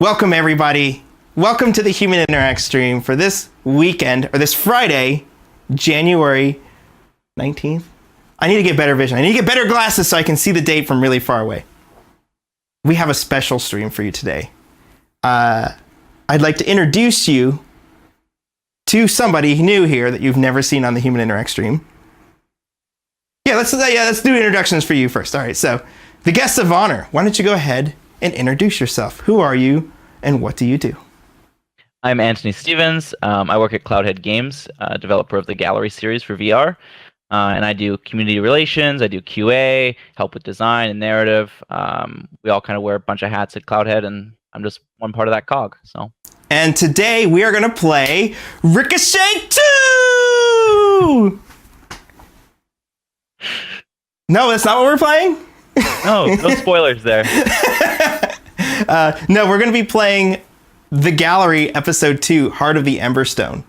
Welcome, everybody. Welcome to the Human Interact stream for this weekend, or this Friday, January 19th. I need to get better vision. I need to get better glasses so I can see the date from really far away. We have a special stream for you today. I'd like to introduce you to somebody new here that you've never seen on the Human Interact stream. Let's do introductions for you first. All right, so the guest of honor, why don't you go ahead and introduce yourself. Who are you and what do you do? I'm Antony Stevens. I work at Cloudhead Games, developer of the Gallery series for VR. And I do community relations, I do QA, help with design and narrative. We all kind of wear a bunch of hats at Cloudhead, and I'm just one part of that cog. And today we are going to play Ricochet 2! No, that's not what we're playing? No spoilers there. No, we're going to be playing The Gallery Episode 2, Heart of the Emberstone.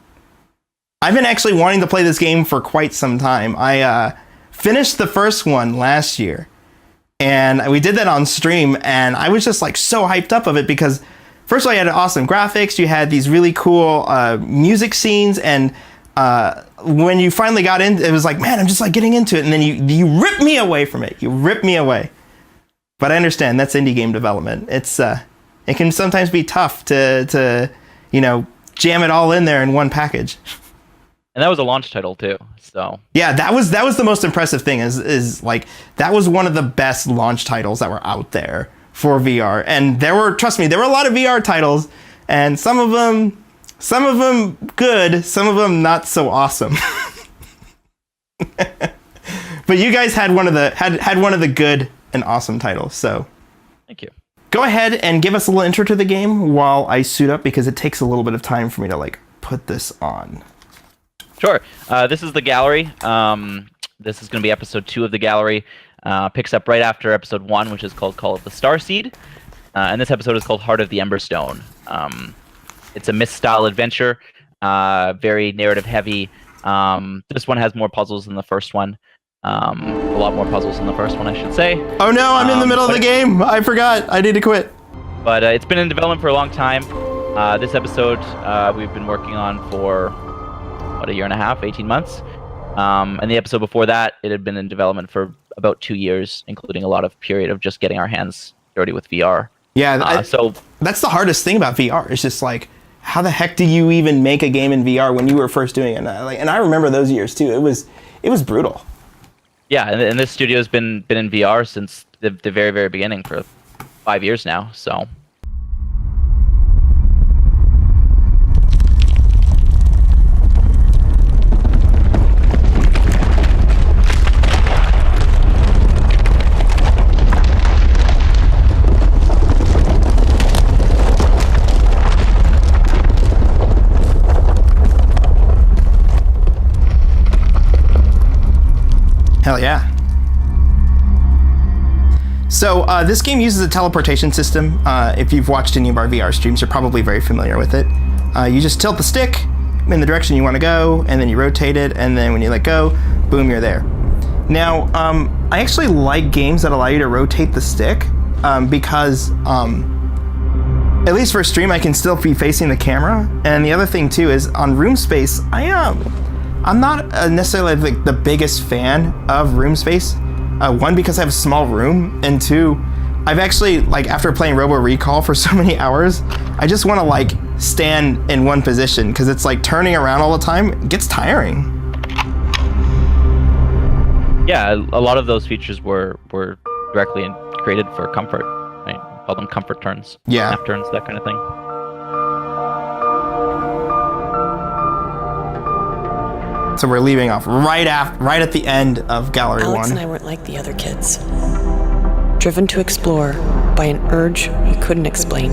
I've been actually wanting to play this game for quite some time. I finished the first one last year, and we did that on stream, and I was just like so hyped up of it because, first of all, you had awesome graphics, you had these really cool music scenes, and when you finally got in, it was like, man, I'm just like getting into it, and then you ripped me away from it. You ripped me away. But I understand that's indie game development. It can sometimes be tough to jam it all in there in one package. And that was a launch title too. So yeah, that was the most impressive thing is like that was one of the best launch titles that were out there for VR. And trust me, there were a lot of VR titles, and some of them good, some of them not so awesome. But you guys had one of the good and awesome titles. So thank you. Go ahead and give us a little intro to the game while I suit up, because it takes a little bit of time for me to put this on. Sure. This is The Gallery. This is going to be episode 2 of The Gallery. Picks up right after episode 1, which is called Call of the Starseed. And this episode is called Heart of the Emberstone. It's a Myst-style adventure, very narrative heavy. This one has more puzzles than the first one. A lot more puzzles than the first one, I should say. Oh no, I'm in the middle of the game. I forgot. I need to quit. But it's been in development for a long time. This episode we've been working on for a year and a half, 18 months. And the episode before that, it had been in development for about 2 years, including a lot of period of just getting our hands dirty with VR. Yeah, so that's the hardest thing about VR. It's just like, how the heck do you even make a game in VR when you were first doing it? And I remember those years too. It was brutal. Yeah, and this studio has been in VR since the very, very beginning for 5 years now, so. Hell yeah. So this game uses a teleportation system. If you've watched any of our VR streams, you're probably very familiar with it. You just tilt the stick in the direction you want to go, and then you rotate it, and then when you let go, boom, you're there. Now, I actually like games that allow you to rotate the stick because, at least for stream, I can still be facing the camera. And the other thing too is on room space, I'm not necessarily the biggest fan of room space. One, because I have a small room, and two, I've actually, after playing Robo Recall for so many hours, I just want to stand in one position, because it's turning around all the time. It gets tiring. Yeah, a lot of those features were directly created for comfort. Right? Call them comfort turns. Yeah. Nap turns, that kind of thing. So we're leaving off right at the end of Gallery 1. Alex and I weren't like the other kids. Driven to explore by an urge we couldn't explain.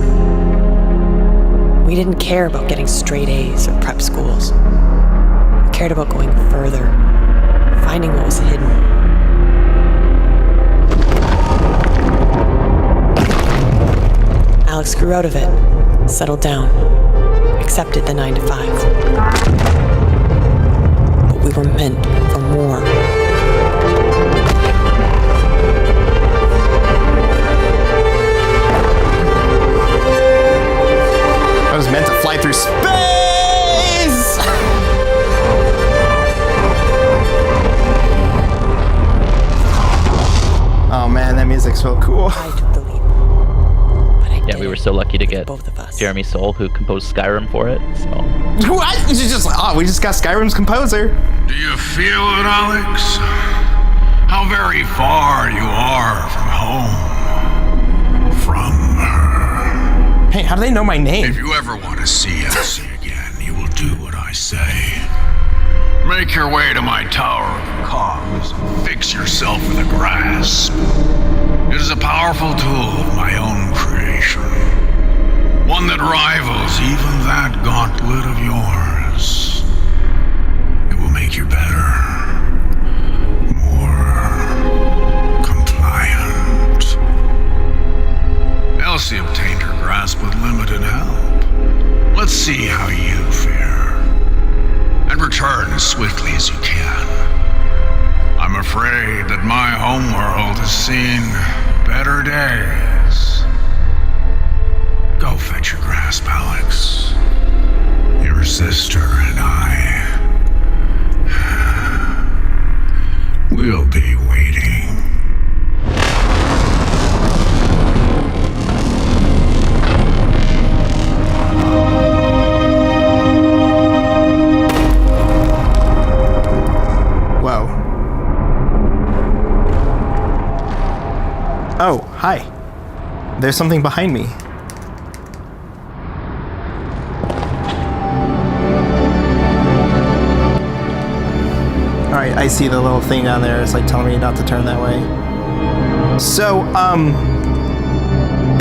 We didn't care about getting straight A's or prep schools. We cared about going further, finding what was hidden. Alex grew out of it, settled down, accepted the 9 to 5. We were meant for more. through space! Oh man, that music's so cool. I took the leap. But I Yeah, we were so lucky to get both of us. Jeremy Soule, who composed Skyrim for it. So What? It's just like, oh, we just got Skyrim's composer. Do you feel it, Alex? How very far you are from home. From her. Hey, how do they know my name? If you ever want to see Elsie again, you will do what I say. Make your way to my tower of cogs and fix yourself with a grasp. It is a powerful tool of my own creation. One that rivals even that gauntlet of yours. It will make you better. More compliant. Elsie obtained her grasp with limited help. Let's see how you fare. And return as swiftly as you can. I'm afraid that my homeworld has seen better days. Go fetch your grasp, Alex. Your sister and I will be waiting. Whoa. Oh, hi. There's something behind me. Alright, I see the little thing down there. It's like telling me not to turn that way. So,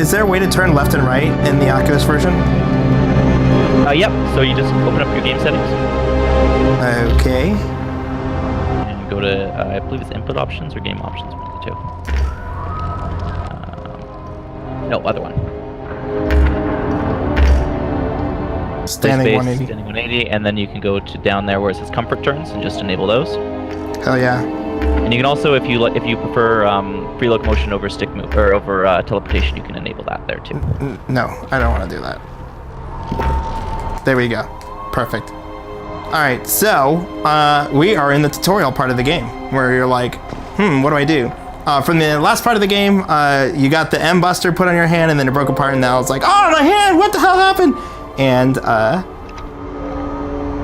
is there a way to turn left and right in the Oculus version? yep. So you just open up your game settings Okay. and go to I believe it's input options or game options, one of the two. No, other one. Standing Play space, 180. Standing 180, and then you can go to down there where it says comfort turns and just enable those. Hell yeah. And you can also, if you prefer free locomotion over stick move or over teleportation, you can enable that there too. No, I don't want to do that. There we go. Perfect. Alright, so we are in the tutorial part of the game where you're like, what do I do? From the last part of the game, you got the M Buster put on your hand and then it broke apart and now it's like, oh, my hand, what the hell happened? And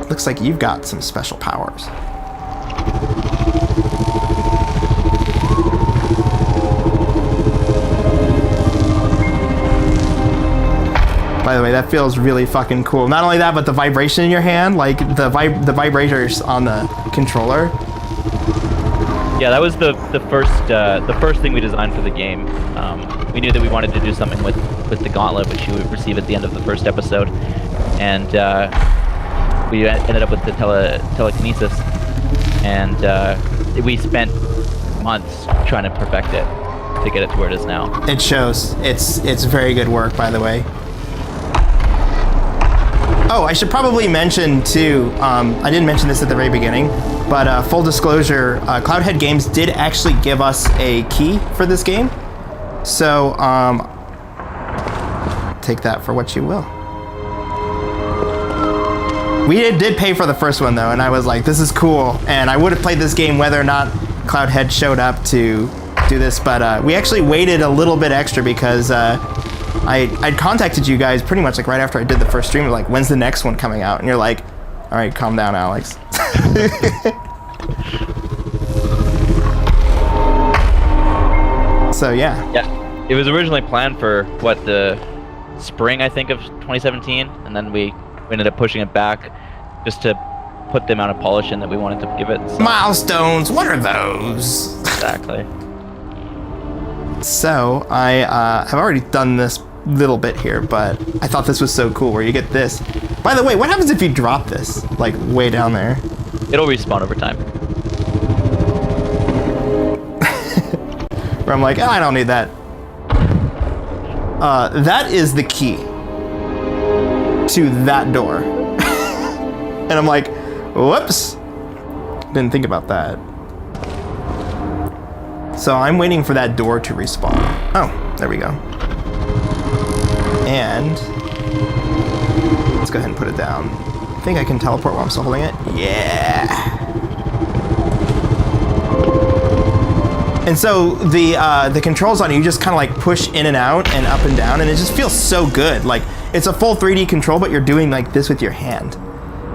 looks like you've got some special powers. By the way, that feels really fucking cool. Not only that, but the vibration in your hand, like the vibrators on the controller. Yeah, that was the first thing we designed for the game. We knew that we wanted to do something with the gauntlet, which you would receive at the end of the first episode, and we ended up with the telekinesis, and we spent months trying to perfect it to get it to where it is now. It shows. It's very good work, by the way. Oh, I should probably mention too, I didn't mention this at the very beginning, but full disclosure, Cloudhead Games did actually give us a key for this game. So, take that for what you will. We did pay for the first one though, and I was like, this is cool. And I would have played this game whether or not Cloudhead showed up to do this, but we actually waited a little bit extra because I'd contacted you guys pretty much like right after I did the first stream, like, when's the next one coming out? And you're like, all right, calm down, Alex. So yeah. Yeah, it was originally planned for the spring, I think, of 2017, and then we ended up pushing it back just to put the amount of polish in that we wanted to give it. So. Milestones, what are those? Exactly. So I have already done this little bit here, but I thought this was so cool where you get this. By the way, what happens if you drop this, like, way down there? It'll respawn over time. Where I'm like, oh, I don't need that. That is the key to that door. And I'm like, whoops. Didn't think about that. So I'm waiting for that door to respawn. Oh, there we go. And let's go ahead and put it down. I think I can teleport while I'm still holding it. Yeah. And so the controls on it, you just kind of like push in and out and up and down, and it just feels so good. Like it's a full 3D control, but you're doing like this with your hand.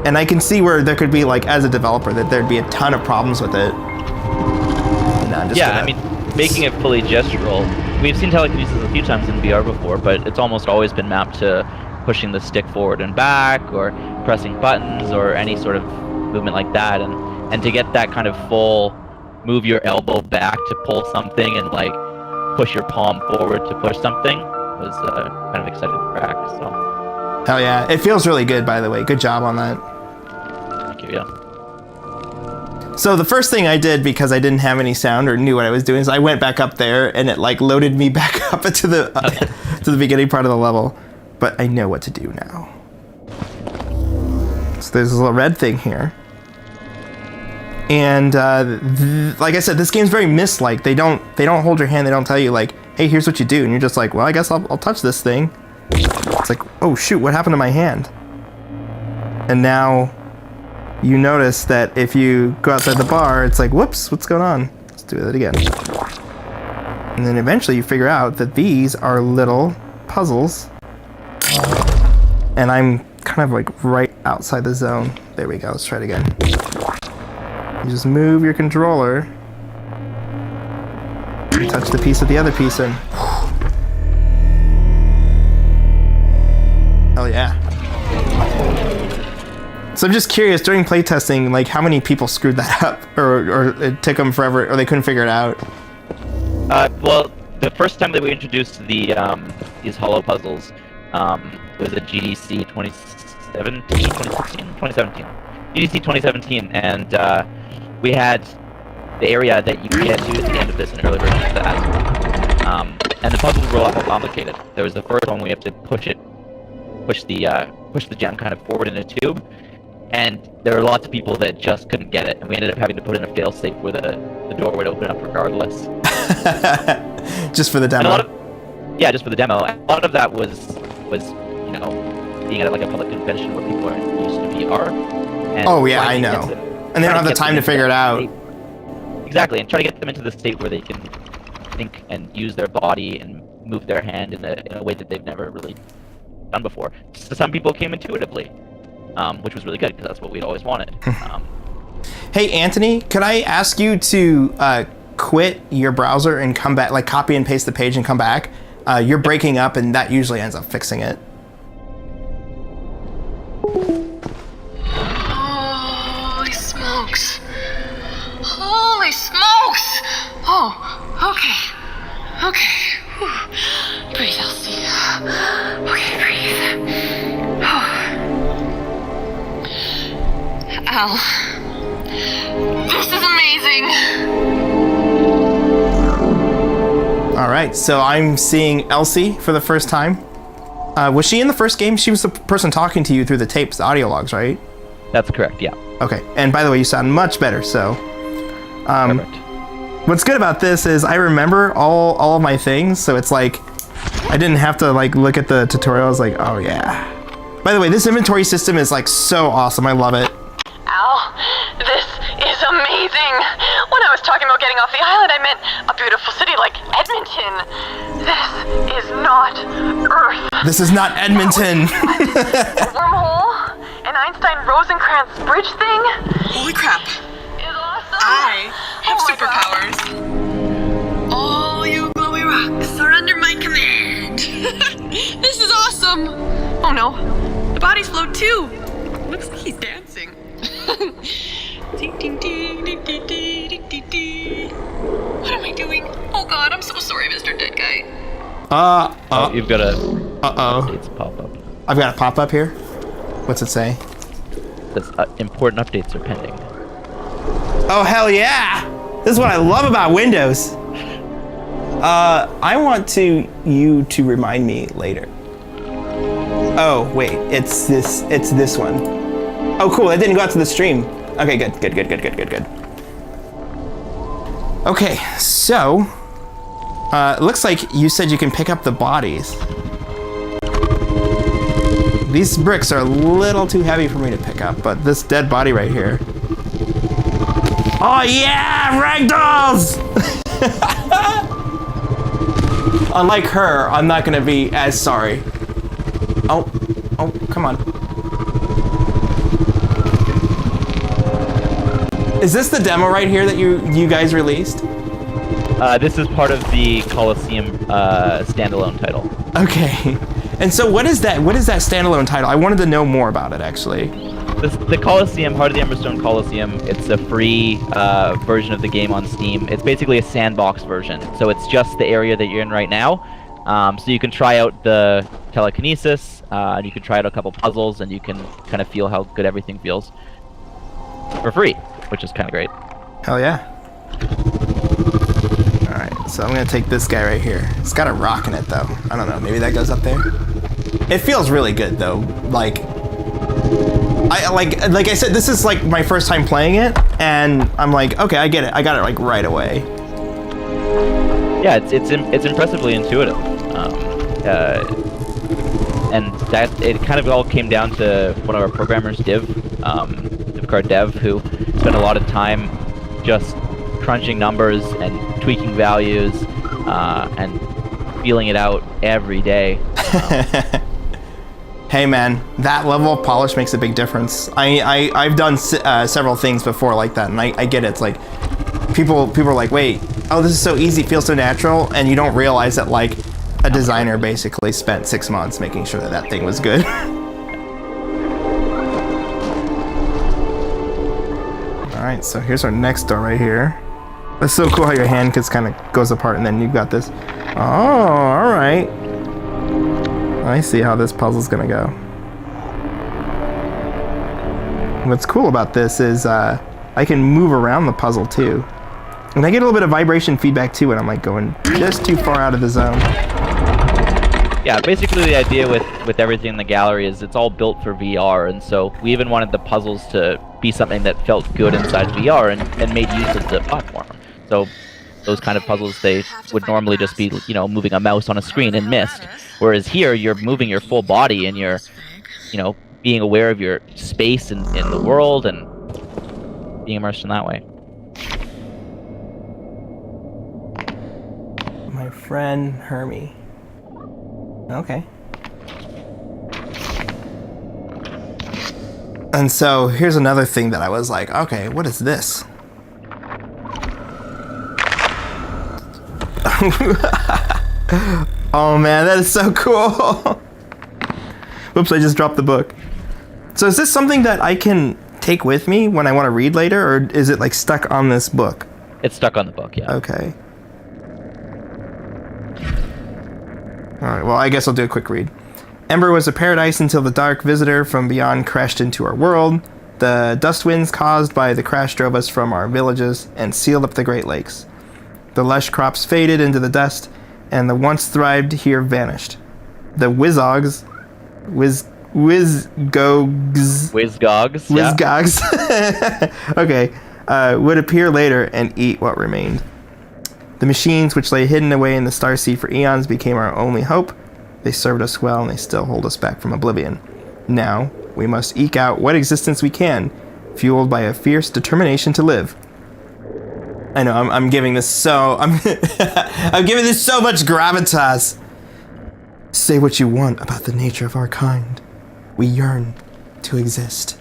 And I can see where there could be like, as a developer, that there'd be a ton of problems with it. No, I'm just I mean, making it fully gestural. We've seen telekinesis a few times in VR before, but it's almost always been mapped to pushing the stick forward and back, or pressing buttons, or any sort of movement like that. And to get that kind of full move your elbow back to pull something and like push your palm forward to push something was kind of exciting to crack. So hell yeah, it feels really good, by the way. Good job on that. thank you. Yeah. So the first thing I did, because I didn't have any sound or knew what I was doing, is I went back up there and it like loaded me back up to the to the beginning part of the level. But I know what to do now. So there's a little red thing here. And like I said, this game's very Myst-like. They don't hold your hand. They don't tell you like, hey, here's what you do. And you're just like, well, I guess I'll touch this thing. It's like, oh shoot, what happened to my hand? And now you notice that if you go outside the bar, it's like, whoops, what's going on? Let's do that again. And then eventually you figure out that these are little puzzles. And I'm kind of like right outside the zone. There we go, let's try it again. You just move your controller, touch the piece with the other piece, and hell yeah. So I'm just curious, during playtesting, like how many people screwed that up, or it took them forever, or they couldn't figure it out? Well, the first time that we introduced the these hollow puzzles was at GDC 2017. GDC 2017, and we had the area that you get to at the end of this in early version of that. And the puzzles were a lot more complicated. There was the first one we have to push the gem kind of forward in a tube, and there were lots of people that just couldn't get it, and we ended up having to put in a fail-safe where the door would open up regardless. Just for the demo? Just for the demo. A lot of that was you know, being at like a public convention where people are used to VR. And oh yeah, I know. And they don't have the time to figure it out. Exactly, and try to get them into the state where they can think and use their body and move their hand in a way that they've never really done before. So some people came intuitively, which was really good because that's what we'd always wanted. Hey Anthony, could I ask you to quit your browser and come back, like copy and paste the page and come back? You're breaking up, and that usually ends up fixing it. Holy smokes. Holy smokes! Oh, okay. Okay. Whew. Breathe, Elsie. Okay, breathe. Oh. Al. This is amazing! Alright, so I'm seeing Elsie for the first time. Was she in the first game? She was the person talking to you through the tapes, the audio logs, right? That's correct, yeah. Okay, and by the way, you sound much better, so... Perfect. What's good about this is I remember all of my things, so it's like I didn't have to like look at the tutorial. I was like, oh yeah. By the way, this inventory system is like so awesome. I love it. Al, this is amazing. When I was talking about getting off the island, I meant a beautiful city like Edmonton. This is not Earth. This is not Edmonton. A wormhole? An Einstein-Rosencrantz bridge thing? Holy crap. Is awesome. I have Oh my superpowers. All you glowy rocks are under my command. This is awesome. Oh no, the bodies float too. Looks like he's dancing. Ding, ding, ding, ding, ding, ding, ding, ding. What am I doing? Oh god, I'm so sorry, Mr. Dead Guy. You've got a updates pop up. I've got a pop-up here. What's it say? It says, important updates are pending. Oh, hell yeah! This is what I love about Windows. I want you to remind me later. Oh, wait, it's this one. Oh, cool, that didn't go out to the stream. Okay, good. Okay, so, it looks like you said you can pick up the bodies. these bricks are a little too heavy for me to pick up, but this dead body right here. Oh yeah, ragdolls! Unlike her, I'm not gonna be as sorry. Oh, come on. Is this the demo right here that you guys released? This is part of the Coliseum standalone title. Okay. And so what is that? What is that standalone title? I wanted to know more about it, actually. The Coliseum, Heart of the Emberstone Coliseum, it's a free version of the game on Steam. It's basically a sandbox version, so it's just the area that you're in right now. So you can try out the telekinesis, and you can try out a couple puzzles, and you can kind of feel how good everything feels for free, which is kind of great. Hell yeah. Alright, so I'm gonna take this guy right here. It's got a rock in it, though. I don't know, maybe that goes up there? It feels really good, though. Like I said, this is like my first time playing it, and I'm like, okay, I get it. I got it like right away. Yeah, it's impressively intuitive, and that it kind of all came down to one of our programmers, DivCard Dev, who spent a lot of time just crunching numbers and tweaking values and feeling it out every day. Hey man, that level of polish makes a big difference. I've done several things before like that, and I get it. It's like people are like, wait, oh, this is so easy, it feels so natural, and you don't realize that like a designer basically spent 6 months making sure that that thing was good. All right, so here's our next door right here. That's so cool how your hand kind of goes apart, and then you've got this. Oh, all right. I see how this puzzle's gonna go. What's cool about this is I can move around the puzzle too. And I get a little bit of vibration feedback too when I'm like going just too far out of the zone. Yeah, basically the idea with everything in the gallery is it's all built for VR, and so we even wanted the puzzles to be something that felt good inside VR and made use of the platform. So those kind of puzzles, they would normally just be, you know, moving a mouse on a screen in Myst. Whereas here, you're moving your full body and you're, you know, being aware of your space in the world and being immersed in that way. My friend Hermie. Okay. And so here's another thing that I was like, okay, what is this? Oh man, that is so cool. Whoops, I just dropped the book. So is this something that I can take with me when I want to read later, or is it like stuck on this book? It's stuck on the book, yeah. Okay. Alright, well, I guess I'll do a quick read. Ember was a paradise until the dark visitor from beyond crashed into our world. The dust winds caused by the crash drove us from our villages and sealed up the Great Lakes. The lush crops faded into the dust, and the once thrived here vanished. The Wizgogs, okay, would appear later and eat what remained. The machines which lay hidden away in the starseed for eons became our only hope. They served us well, and they still hold us back from oblivion. Now, we must eke out what existence we can, fueled by a fierce determination to live. I know, I'm giving this so... I'm giving this so much gravitas. Say what you want about the nature of our kind. We yearn to exist.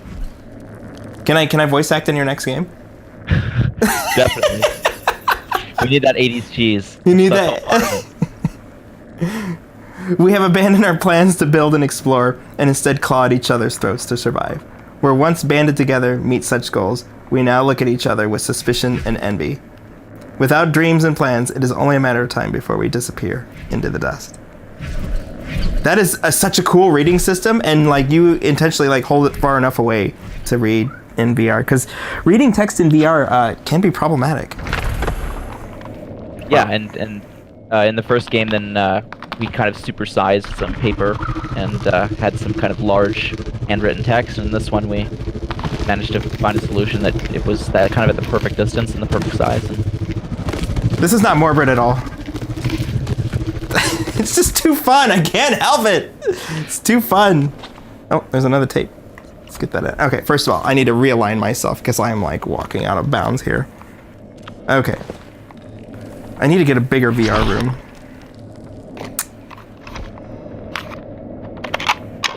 Can I voice act in your next game? Definitely. We need that 80s cheese. You need that. We have abandoned our plans to build and explore, and instead claw at each other's throats to survive. Where once banded together meet such goals, we now look at each other with suspicion and envy. Without dreams and plans, it is only a matter of time before we disappear into the dust. That is such a cool reading system, and like you intentionally like hold it far enough away to read in VR, because reading text in VR can be problematic. Yeah, and in the first game, then we kind of supersized some paper and had some kind of large handwritten text. And in this one, we managed to find a solution that it was that kind of at the perfect distance and the perfect size. And this is not morbid at all. It's just too fun. I can't help it. It's too fun. Oh, there's another tape. Let's get that in. Okay, first of all, I need to realign myself because I'm like walking out of bounds here. Okay. I need to get a bigger VR room.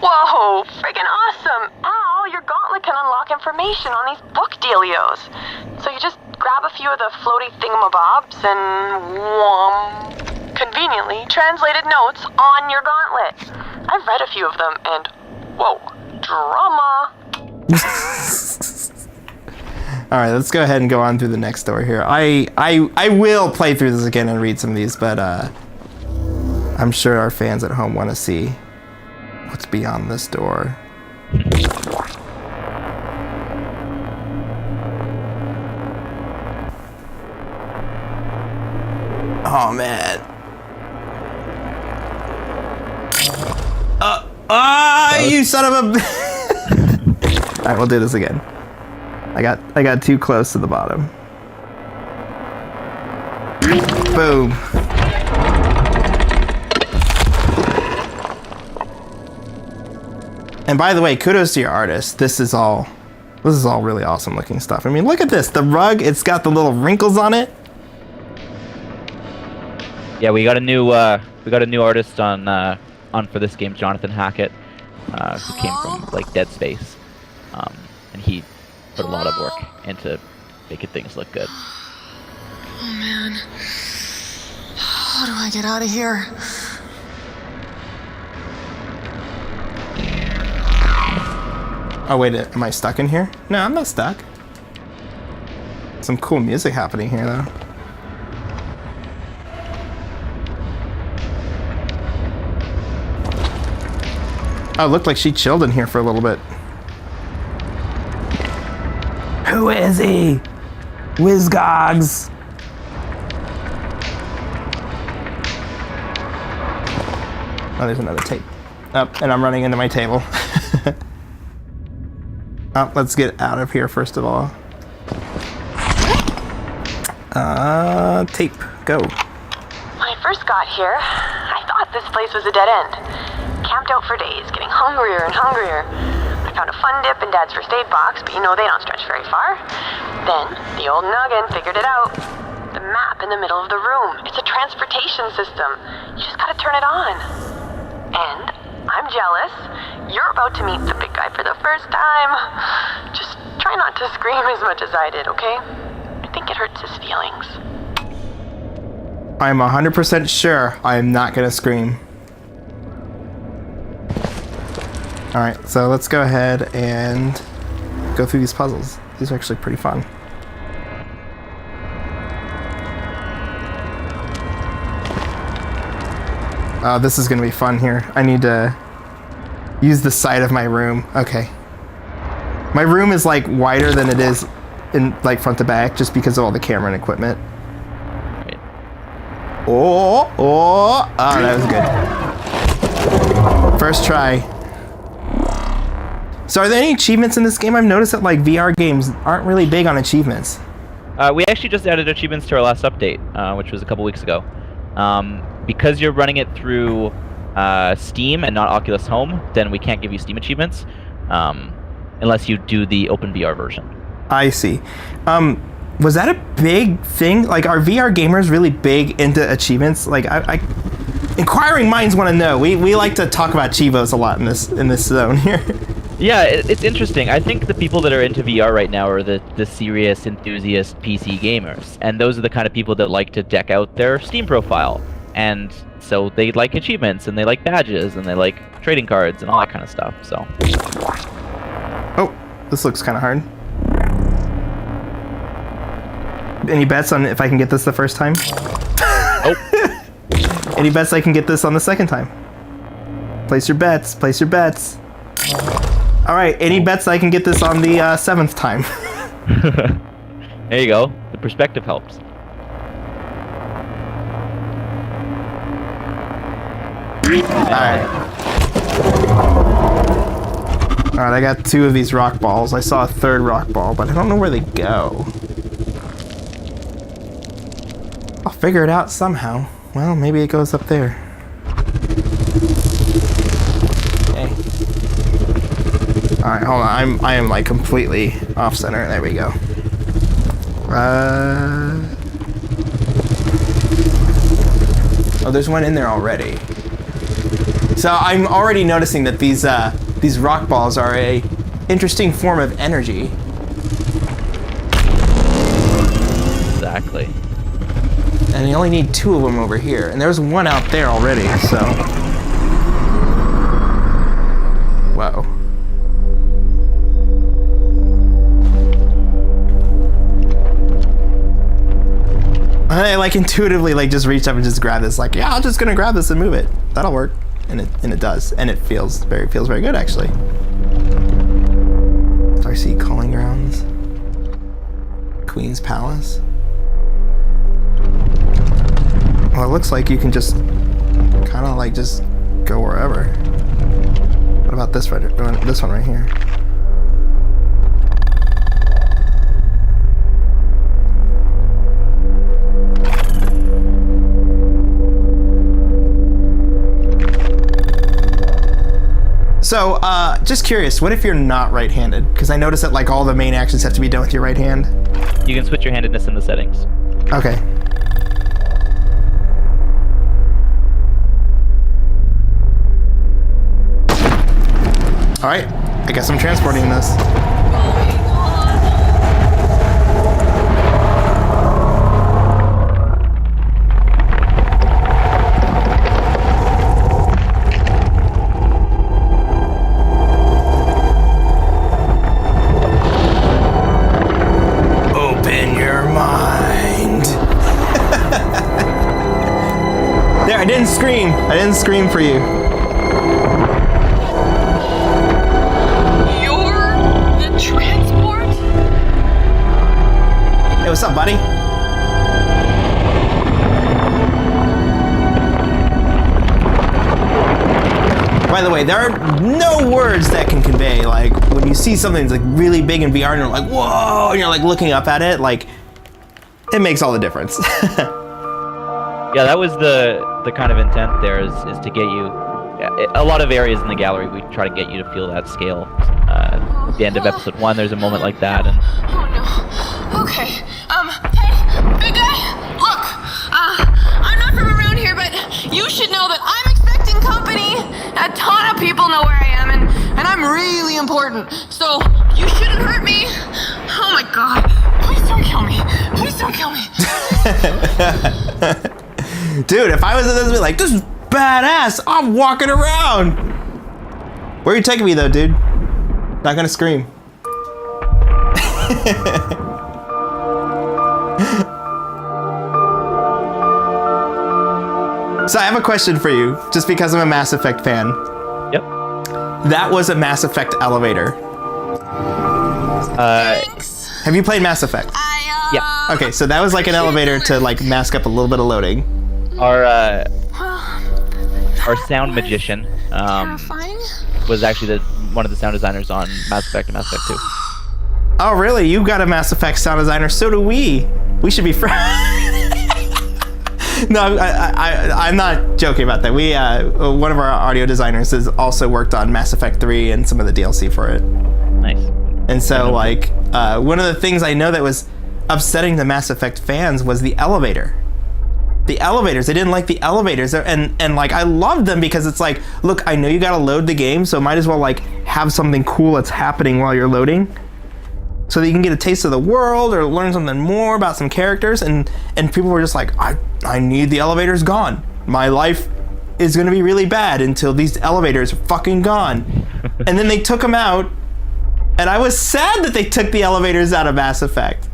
Whoa, friggin' awesome! Al, your gauntlet can unlock information on these book dealios. So you just grab a few of the floaty thingamabobs and conveniently translated notes on your gauntlet. I've read a few of them and whoa, drama. All right, let's go ahead and go on through the next door here. I will play through this again and read some of these, but I'm sure our fans at home want to see what's beyond this door. Oh man. You son of a. All right, we'll do this again. I got too close to the bottom. Boom. And by the way, kudos to your artist. This is all really awesome looking stuff. I mean, look at this. The rug, it's got the little wrinkles on it. Yeah, we got a new artist on for this game, Jonathan Hackett, who came from like Dead Space, and he put a lot of work into making things look good. Oh man. How do I get out of here? Oh wait, am I stuck in here? No, I'm not stuck. Some cool music happening here though. Oh, it looked like she chilled in here for a little bit. Who is he? Whizgogs. Oh, there's another tape. Oh, and I'm running into my table. Oh, let's get out of here first of all. Tape, go. When I first got here, I thought this place was a dead end. Camped out for days, getting hungrier and hungrier. I found a fun dip in Dad's first aid box, but you know they don't stretch very far. Then, the old noggin figured it out. The map in the middle of the room. It's a transportation system. You just gotta turn it on. And I'm jealous. You're about to meet the big guy for the first time. Just try not to scream as much as I did, okay? I think it hurts his feelings. I'm 100% sure I'm not gonna scream. Alright, so let's go ahead and go through these puzzles. These are actually pretty fun. Oh, this is gonna be fun here. I need to use the side of my room. Okay. My room is like wider than it is in like front to back just because of all the camera and equipment. Right. Oh, that was good. First try. So are there any achievements in this game? I've noticed that like VR games aren't really big on achievements. We actually just added achievements to our last update, which was a couple weeks ago. Because you're running it through Steam and not Oculus Home, then we can't give you Steam achievements unless you do the OpenVR version. I see. Was that a big thing? Like, are VR gamers really big into achievements? Like, inquiring minds want to know. We like to talk about Chivos a lot in this zone here. Yeah, it's interesting. I think the people that are into VR right now are the serious enthusiast PC gamers, and those are the kind of people that like to deck out their Steam profile, and so they like achievements, and they like badges, and they like trading cards, and all that kind of stuff. So. Oh, this looks kind of hard. Any bets on if I can get this the first time? Oh. Any bets I can get this on the second time? Place your bets. Place your bets. All right. Any bets I can get this on the 7th time? There you go. The perspective helps. Alright. Alright, I got 2 of these rock balls. I saw a 3rd rock ball, but I don't know where they go. I'll figure it out somehow. Well, maybe it goes up there. Okay. Alright, hold on. I am like completely off center. There we go. Oh, there's one in there already. So I'm already noticing that these rock balls are a interesting form of energy. Exactly. And you only need 2 of them over here. And there's one out there already, so... Whoa. I like intuitively like just reached up and just grabbed this. Like, yeah, I'm just gonna grab this and move it. That'll work. And it does. And it feels very good actually. Darcy Calling Grounds. Queen's Palace. Well, it looks like you can just kind of like just go wherever. What about this one right here? So, just curious, what if you're not right-handed? Because I noticed that like all the main actions have to be done with your right hand. You can switch your handedness in the settings. Okay. All right, I guess I'm transporting this. Open your mind. There, I didn't scream. I didn't scream for you. Transport? Hey, what's up, buddy? By the way, there are no words that can convey, like, when you see something that's like really big in VR and you're like, whoa, and you're like looking up at it, like, it makes all the difference. Yeah, that was the kind of intent there is to get you... A lot of areas in the gallery, we try to get you to feel that scale. At the end of episode 1, there's a moment like that, and... Oh no. Okay. Hey, big guy. Look, I'm not from around here, but you should know that I'm expecting company. A ton of people know where I am, and I'm really important. So you shouldn't hurt me. Oh my God! Please don't kill me. Please don't kill me. Dude, if I was in this, I'd be like, this is badass. I'm walking around. Where are you taking me though, dude? Not gonna scream. So I have a question for you, just because I'm a Mass Effect fan. Yep. That was a Mass Effect elevator. Thanks. Have you played Mass Effect? Yeah. Okay, so that was like an elevator to like mask up a little bit of loading. Our sound magician Terrifying. was actually one of the sound designers on Mass Effect and Mass Effect 2. Oh, really? You got a Mass Effect sound designer. So do we. We should be friends. No, I'm not joking about that. We one of our audio designers has also worked on Mass Effect 3 and some of the DLC for it. Nice. And so, like, one of the things I know that was upsetting the Mass Effect fans was the elevator. The elevators, they didn't like the elevators, and like I loved them because it's like, look, I know you gotta load the game, so might as well like have something cool that's happening while you're loading, so that you can get a taste of the world or learn something more about some characters. And people were just like, I need the elevators gone. My life is gonna be really bad until these elevators are fucking gone. And then they took them out, and I was sad that they took the elevators out of Mass Effect.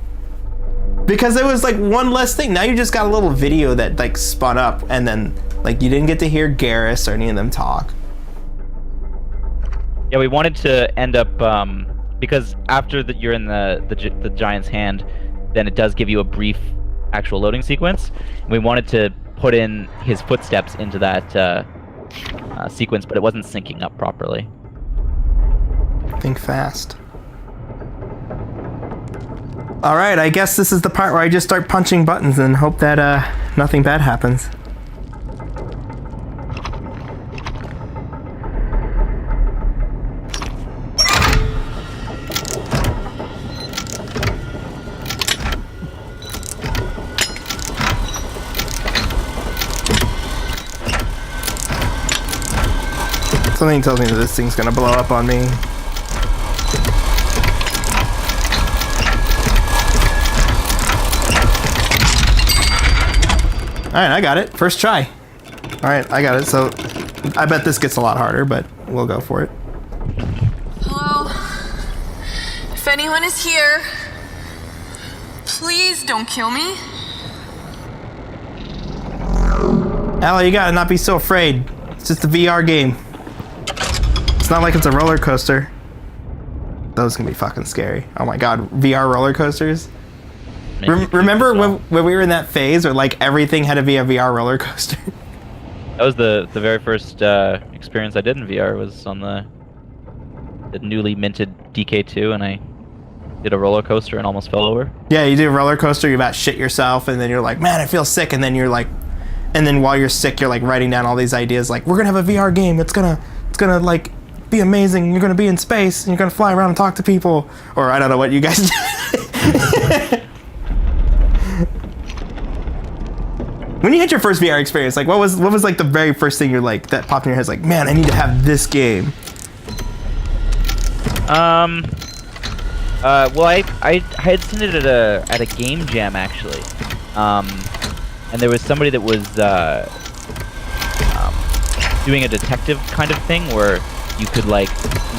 Because it was like one less thing. Now you just got a little video that like spun up, and then like you didn't get to hear Garrus or any of them talk. Yeah, we wanted to end up because after you're in the giant's hand, then it does give you a brief actual loading sequence. We wanted to put in his footsteps into that sequence, but it wasn't syncing up properly. Think fast. All right, I guess this is the part where I just start punching buttons and hope that nothing bad happens. Something tells me that this thing's gonna blow up on me. Alright, I got it. First try. Alright, I got it. So, I bet this gets a lot harder, but we'll go for it. Hello? If anyone is here, please don't kill me. Allie, you gotta not be so afraid. It's just a VR game. It's not like it's a roller coaster. Those can be fucking scary. Oh my god, VR roller coasters? Remember when we were in that phase where like everything had to be a VR roller coaster? That was the very first experience I did in VR. Was on the newly minted DK2, and I did a roller coaster and almost fell over. Yeah, you do a roller coaster, you about shit yourself, and then you're like, man, I feel sick, and then you're like, and then while you're sick, you're like writing down all these ideas, like we're gonna have a VR game. It's gonna like be amazing. You're gonna be in space, and you're gonna fly around and talk to people, or I don't know what you guys do. When you had your first VR experience, like what was like the very first thing you're like that popped in your head? Like, man, I need to have this game. Well, I had seen it at a game jam actually, and there was somebody that was doing a detective kind of thing where you could like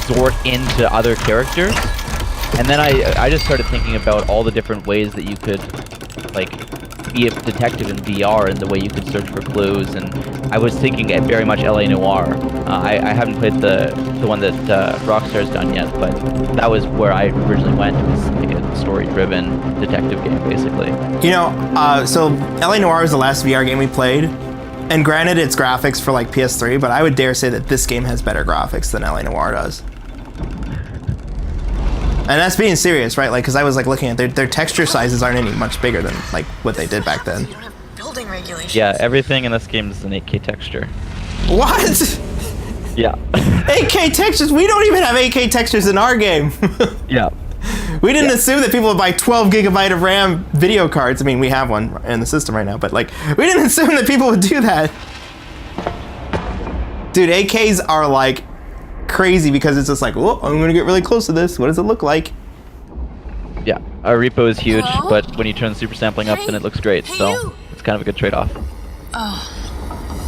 zort into other characters, and then I just started thinking about all the different ways that you could like be a detective in VR and the way you could search for clues, and I was thinking very much LA Noire. I haven't played the one that Rockstar's done yet, but that was where I originally went. It was like a story-driven detective game, basically. You know, so LA Noire was the last VR game we played, and granted it's graphics for like PS3, but I would dare say that this game has better graphics than LA Noire does. And that's being serious, right? Like, because I was like looking at their texture sizes aren't any much bigger than like what they did back then. You don't have building regulations. Yeah, everything in this game is an 8K texture. What? Yeah. 8K textures? We don't even have 8K textures in our game. Yeah. We didn't assume that people would buy 12 gigabyte of RAM video cards. I mean, we have one in the system right now, but like, we didn't assume that people would do that. Dude, 8Ks are like crazy because it's just like, oh, I'm gonna get really close to this. What does it look like? Yeah, our repo is huge, Hello? but when you turn super sampling up, then it looks great. Hey, So you. it's kind of a good trade-off. Oh,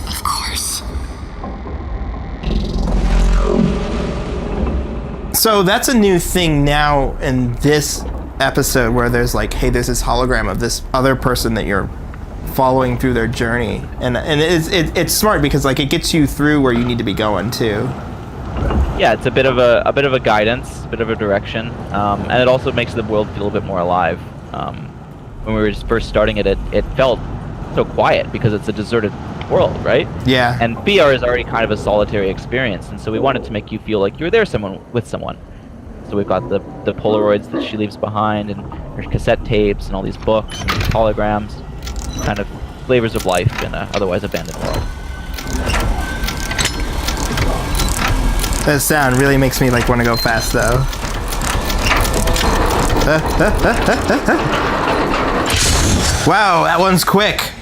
of course. So that's a new thing now in this episode where there's like, hey, there's this hologram of this other person that you're following through their journey, and it's smart because like it gets you through where you need to be going too. Yeah, it's a bit of a guidance, a bit of a direction, and it also makes the world feel a bit more alive. When we were just first starting it felt so quiet because it's a deserted world, right? Yeah. And VR is already kind of a solitary experience, and so we wanted to make you feel like you were there with someone. So we've got the Polaroids that she leaves behind, and her cassette tapes, and all these books, and these holograms, kind of flavors of life in an otherwise abandoned world. That sound really makes me like want to go fast though. Wow, that one's quick.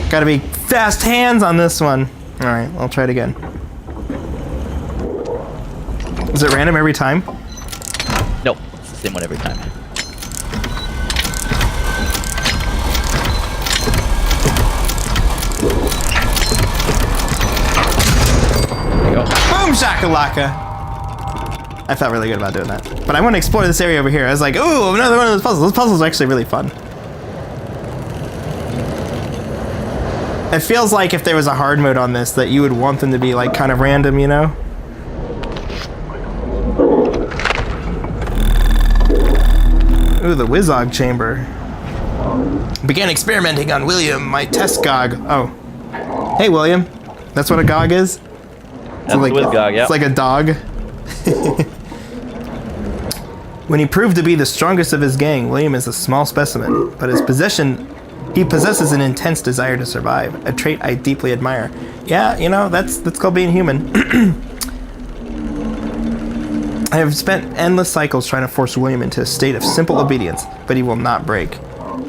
Gotta be fast hands on this one. Alright, I'll try it again. Is it random every time? No, it's the same one every time. There you go. Boom shakalaka! I felt really good about doing that. But I want to explore this area over here. I was like, ooh, another one of those puzzles. Those puzzles are actually really fun. It feels like if there was a hard mode on this that you would want them to be like kind of random, you know? Ooh, the Wizog chamber. Began experimenting on William, my test gog. Oh. Hey, William. That's what a gog is? That's like, Wizgog, yeah. It's like a dog. When he proved to be the strongest of his gang, William is a small specimen, but he possesses an intense desire to survive, a trait I deeply admire. Yeah, you know, that's called being human. I have spent endless cycles trying to force William into a state of simple obedience, but he will not break.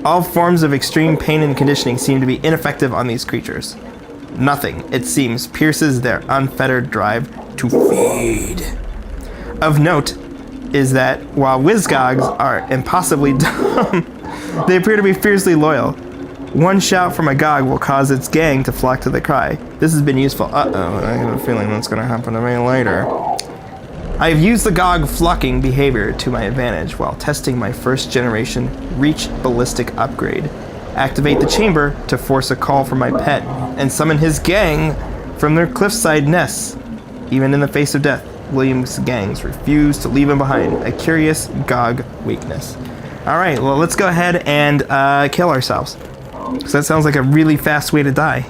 All forms of extreme pain and conditioning seem to be ineffective on these creatures. Nothing, it seems, pierces their unfettered drive to feed. Of note is that while Wizgogs are impossibly dumb, they appear to be fiercely loyal. One shout from a Gog will cause its gang to flock to the cry. This has been useful. Uh-oh, I have a feeling that's going to happen to me later. I have used the Gog flocking behavior to my advantage while testing my first generation Reach Ballistic upgrade. Activate the chamber to force a call from my pet and summon his gang from their cliffside nests. Even in the face of death, William's gangs refuse to leave him behind. A curious Gog weakness. Alright, well let's go ahead and kill ourselves. Because that sounds like a really fast way to die.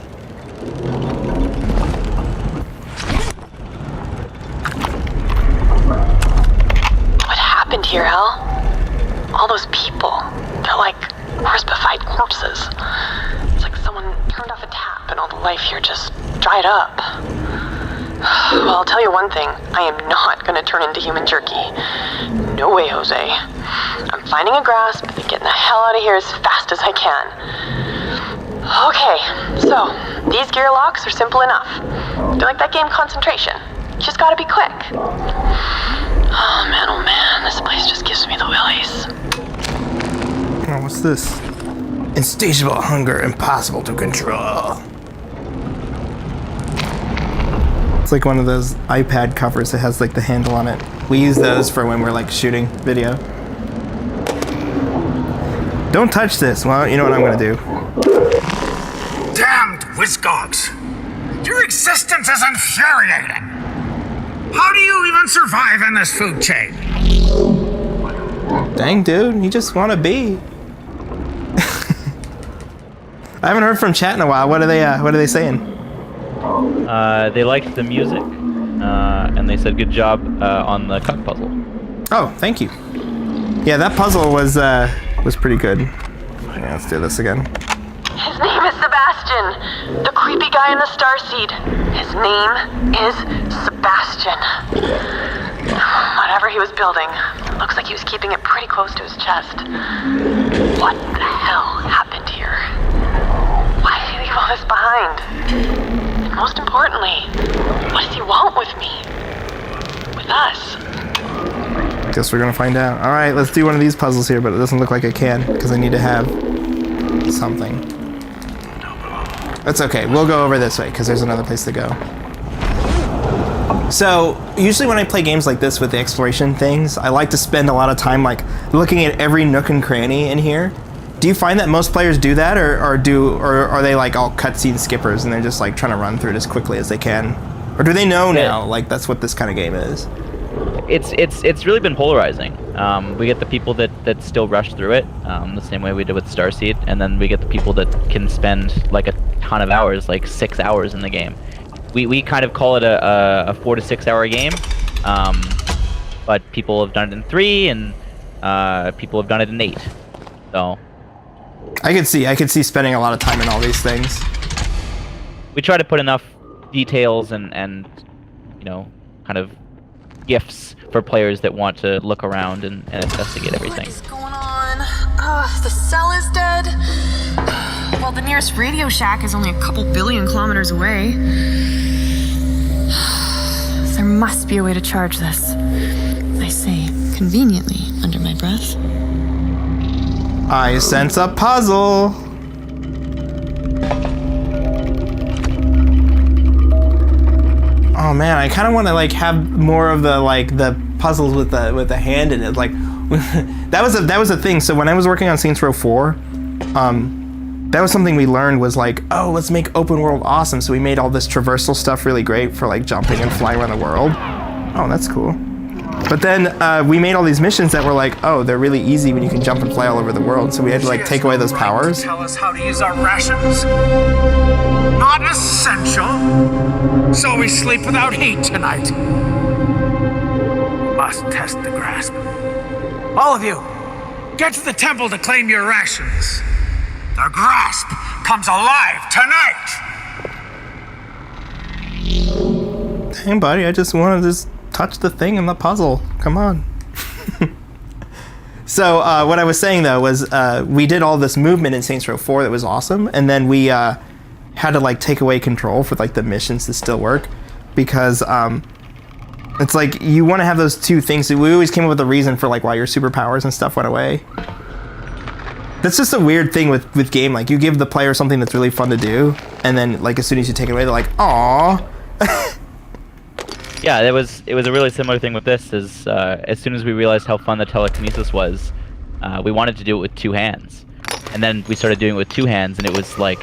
What happened here, Al? All those people, they're like crucified corpses. It's like someone turned off a tap and all the life here just dried up. Well, I'll tell you one thing. I am not going to turn into human jerky. No way, Jose. I'm finding a grasp and getting the hell out of here as fast as I can. Okay, so these gear locks are simple enough. Do you like that game Concentration? You just gotta be quick. Oh man, this place just gives me the willies. Oh, what's this? Insatiable hunger, impossible to control. It's like one of those iPad covers that has like the handle on it. We use those for when we're like shooting video. Don't touch this. Well, you know what I'm gonna do. Damned Wizgogs! Your existence is infuriating! How do you even survive in this food chain? Dang, dude, you just want to be. I haven't heard from chat in a while. What are they saying? They liked the music, and they said good job on the cup puzzle. Oh, thank you. Yeah, that puzzle was pretty good. Yeah, let's do this again. His name is Sebastian, the creepy guy in the starseed. His name is Sebastian. Whatever he was building, looks like he was keeping it pretty close to his chest. What the hell happened here? Why did he leave all this behind? And most importantly, what does he want with me? With us? Guess we're gonna find out. All right, let's do one of these puzzles here, but it doesn't look like I can because I need to have something. That's okay. We'll go over this way because there's another place to go. So usually when I play games like this with the exploration things, I like to spend a lot of time like looking at every nook and cranny in here. Do you find that most players do that, or are they like all cutscene skippers and they're just like trying to run through it as quickly as they can, or do they know now like that's what this kind of game is? It's really been polarizing. We get the people that still rush through it, the same way we did with Starseed, and then we get the people that can spend like a ton of hours, like 6 hours in the game. We kind of call it a 4 to 6 hour game, but people have done it in 3, and people have done it in 8. So I could see spending a lot of time in all these things. we try to put enough details and you know, kind of gifts for players that want to look around and investigate everything. What is going on? The cell is dead. Well, the nearest Radio Shack is only a couple billion kilometers away. There must be a way to charge this. I say conveniently under my breath. I sense a puzzle. Oh man, I kind of want to like have more of the puzzles with the hand in it. Like that was a thing. So when I was working on Saints Row 4, that was something we learned was like, oh, let's make open world awesome. So we made all this traversal stuff really great for like jumping and flying around the world. Oh, that's cool. But then we made all these missions that were like, oh, they're really easy when you can jump and fly all over the world. So we had to like take away those powers. Tell us how to use our rations. Not essential. So we sleep without heat tonight. Must test the grasp. All of you, get to the temple to claim your rations. The grasp comes alive tonight. Dang, buddy, I just want to just touch the thing in the puzzle. Come on. So what I was saying though was we did all this movement in Saints Row 4 that was awesome, and then we had to like take away control for like the missions to still work, because it's like you want to have those two things. We always came up with a reason for like why your superpowers and stuff went away. That's just a weird thing with game. Like, you give the player something that's really fun to do, and then like as soon as you take it away, they're like, "Aw." Yeah, it was a really similar thing with this. As soon as we realized how fun the telekinesis was, we wanted to do it with two hands, and then we started doing it with two hands, and it was like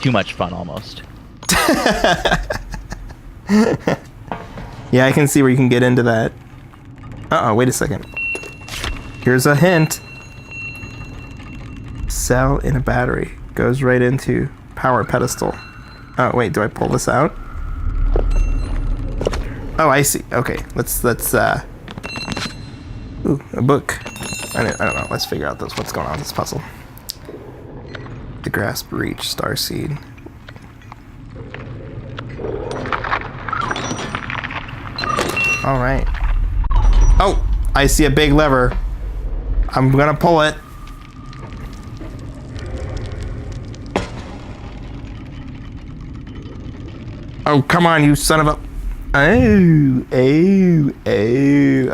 too much fun almost. Yeah, I can see where you can get into that. Uh-oh, wait a second. Here's a hint. Cell in a battery goes right into power pedestal. Oh, wait, do I pull this out? Oh, I see. Okay, let's ooh, a book. I don't know. Let's figure out what's going on with this puzzle. The grasp reach starseed. All right. Oh, I see a big lever. I'm gonna pull it. Oh, come on, you son of a... Oh.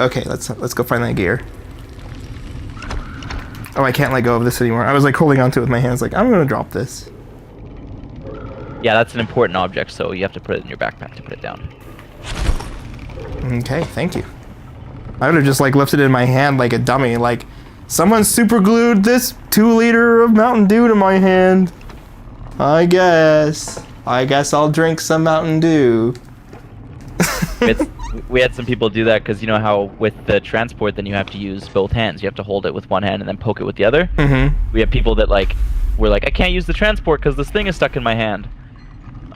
Okay, let's go find that gear. Oh, I can't let go of this anymore. I was like holding onto it with my hands, like, I'm gonna drop this. Yeah, that's an important object, so you have to put it in your backpack to put it down. Okay, thank you. I would have just like lifted it in my hand like a dummy, like, someone super glued this 2 liter of Mountain Dew to my hand. I guess I'll drink some Mountain Dew. We had some people do that because you know how with the transport, then you have to use both hands. You have to hold it with one hand and then poke it with the other. Mm-hmm. We have people that were like, I can't use the transport because this thing is stuck in my hand.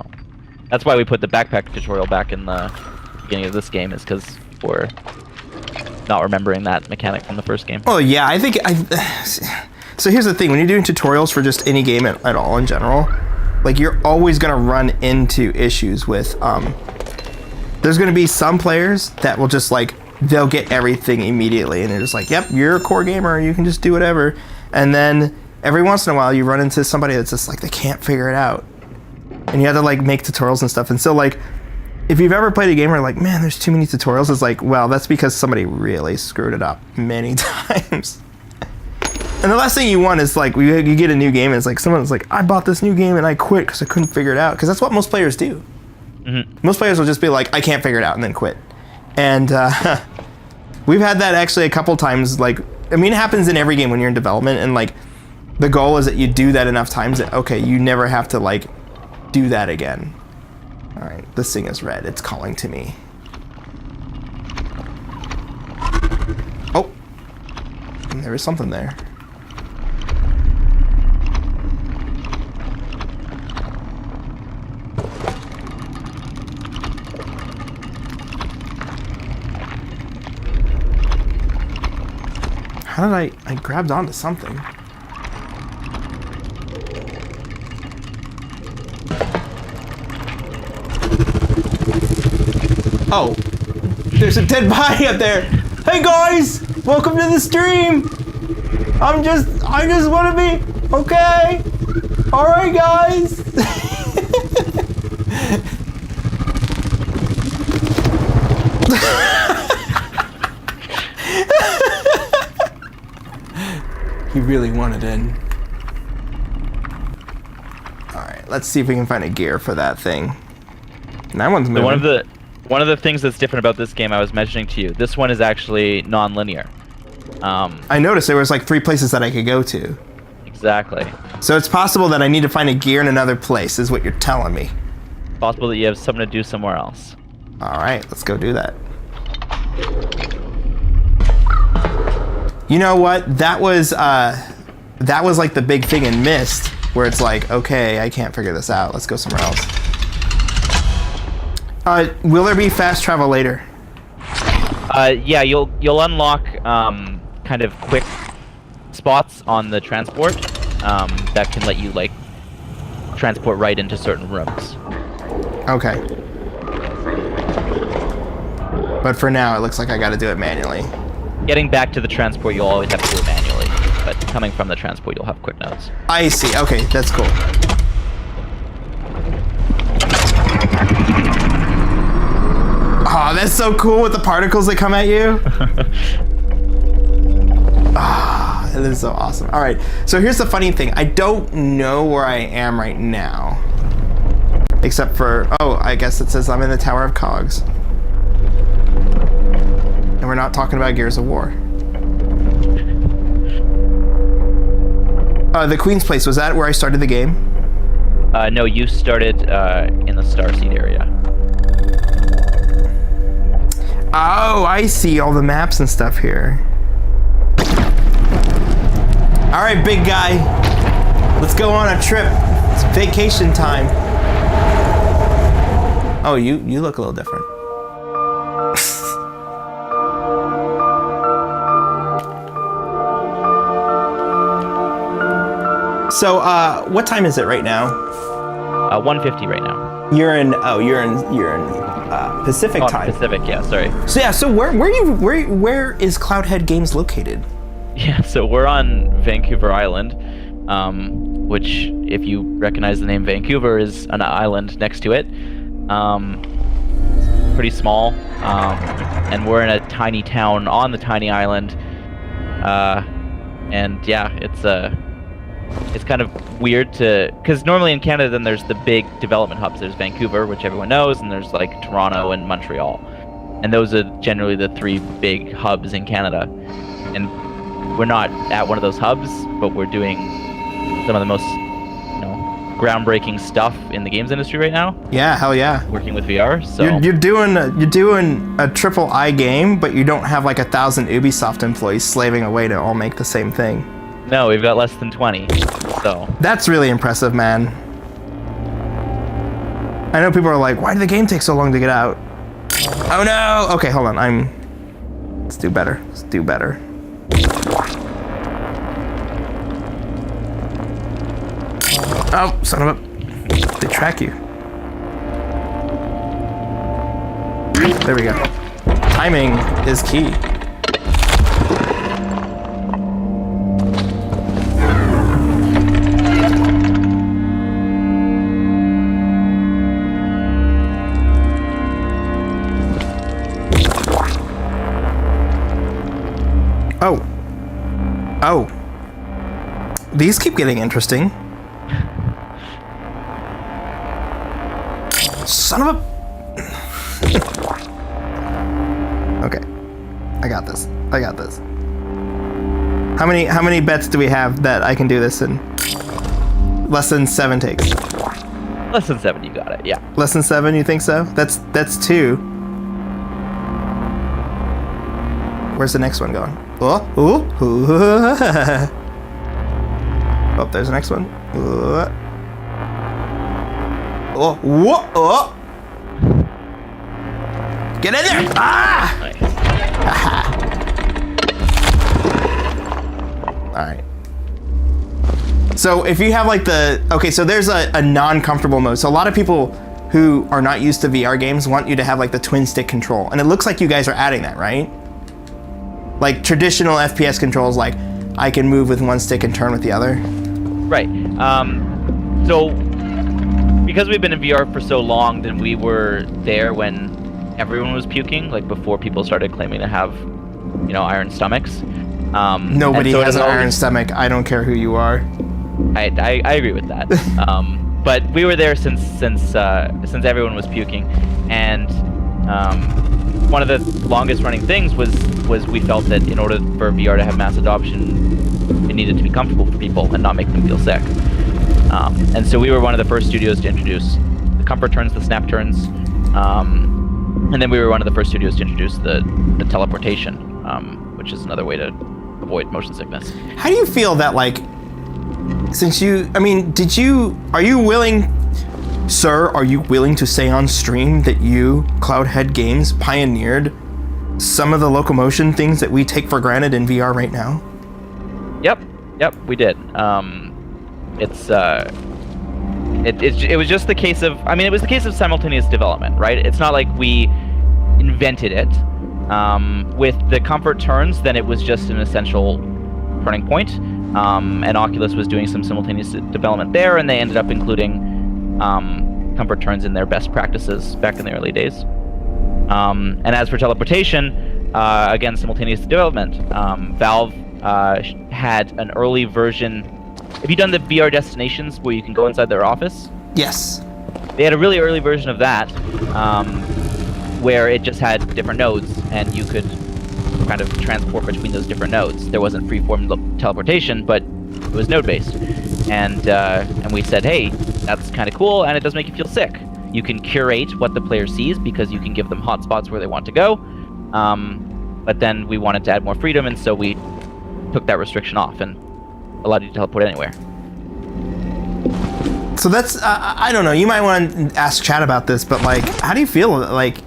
Oh. That's why we put the backpack tutorial back in the beginning of this game, is because we're not remembering that mechanic from the first game. Oh yeah, I think so here's the thing, when you're doing tutorials for just any game at all in general, like, you're always gonna run into issues with there's gonna be some players that will just like, they'll get everything immediately and they're just like, yep, you're a core gamer, you can just do whatever. And then every once in a while you run into somebody that's just like, they can't figure it out, and you have to like make tutorials and stuff. And so like, if you've ever played a game where like, man, there's too many tutorials, it's like, well, that's because somebody really screwed it up many times. And the last thing you want is like, you get a new game and it's like, someone's like, I bought this new game and I quit because I couldn't figure it out. Because that's what most players do. Mm-hmm. Most players will just be like, I can't figure it out, and then quit. And we've had that actually a couple times. Like, I mean, it happens in every game when you're in development, and like, the goal is that you do that enough times that, okay, you never have to like do that again. All right, this thing is red. It's calling to me. Oh, and there is something there. How did I grabbed onto something? Oh, there's a dead body up there. Hey guys, welcome to the stream. I just want to be okay. All right, guys. He really wanted in. All right, let's see if we can find a gear for that thing. And that one's moving. So one of the things that's different about this game, I was mentioning to you, this one is actually non-linear. I noticed there was like 3 places that I could go to. Exactly. So it's possible that I need to find a gear in another place, is what you're telling me. Possible that you have something to do somewhere else. All right, let's go do that. You know what? That was like the big thing in Myst, where it's like, okay, I can't figure this out. Let's go somewhere else. Will there be fast travel later? Yeah, you'll unlock kind of quick spots on the transport that can let you like transport right into certain rooms. Okay. But for now, it looks like I got to do it manually. Getting back to the transport, you'll always have to do it manually. But coming from the transport, you'll have quick notes. I see. Okay, that's cool. Oh, that's so cool with the particles that come at you. Ah, that is so awesome. All right, so here's the funny thing. I don't know where I am right now. Except for, oh, I guess it says I'm in the Tower of Cogs. And we're not talking about Gears of War. The Queen's Place, was that where I started the game? No, you started in the Starseed area. Oh, I see all the maps and stuff here. All right, big guy. Let's go on a trip. It's vacation time. Oh, you look a little different. So, what time is it right now? 1:50 right now. You're in Pacific time. Pacific, yeah. Sorry. So yeah, so where is Cloudhead Games located? Yeah, so we're on Vancouver Island, which, if you recognize the name Vancouver, is an island next to it. Pretty small, and we're in a tiny town on the tiny island. And yeah, it's kind of weird because normally in Canada, then there's the big development hubs. There's Vancouver, which everyone knows, and there's like Toronto and Montreal, and those are generally the three big hubs in Canada. And we're not at one of those hubs, but we're doing some of the most, groundbreaking stuff in the games industry right now. Yeah, hell yeah. Working with VR, so you're doing a triple I game, but you don't have like 1,000 Ubisoft employees slaving away to all make the same thing. No, we've got less than 20. So that's really impressive, man. I know people are like, why did the game take so long to get out? Oh no! Okay, hold on. Let's do better. Let's do better. Oh, son of a... They track you. There we go. Timing is key. Oh. Oh. These keep getting interesting. Son of a... Okay. I got this. I got this. How many bets do we have that I can do this in less than 7 takes? Less than 7, you got it, yeah. Less than 7, you think so? That's 2. Where's the next one going? Oh, ooh, ooh. Oh, there's the next one. Ooh. Oh, whoa, oh. Get in there! Ah! Nice. Alright. So if you have like okay, so there's a non-comfortable mode. So a lot of people who are not used to VR games want you to have like the twin stick control. And it looks like you guys are adding that, right? Like traditional FPS controls, like I can move with one stick and turn with the other. Right. So because we've been in VR for so long, then we were there when everyone was puking, like before people started claiming to have, iron stomachs. Nobody has an iron stomach. I don't care who you are. I agree with that. But we were there since everyone was puking, and one of the longest running things was we felt that in order for VR to have mass adoption, it needed to be comfortable for people and not make them feel sick. And so we were one of the first studios to introduce the comfort turns, the snap turns, and then we were one of the first studios to introduce the teleportation, which is another way to avoid motion sickness. How do you feel that, like, since are you willing, sir, are you willing to say on stream that you, Cloudhead Games, pioneered some of the locomotion things that we take for granted in VR right now? Yep, we did. It was just the case of, it was the case of simultaneous development, right? It's not like we invented it. With the comfort turns, then it was just an essential turning point. And Oculus was doing some simultaneous development there, and they ended up including comfort turns in their best practices back in the early days. And as for teleportation, again, simultaneous development. Valve had an early version. Have you done the VR destinations where you can go inside their office? Yes. They had a really early version of that, where it just had different nodes, and you could kind of transport between those different nodes. There wasn't freeform teleportation, but it was node-based. And we said, hey, that's kind of cool, and it does make you feel sick. You can curate what the player sees because you can give them hotspots where they want to go. But then we wanted to add more freedom, and so we took that restriction off and allowed you to teleport anywhere. So that's, I don't know, you might want to ask chat about this, but like, how do you feel? Like,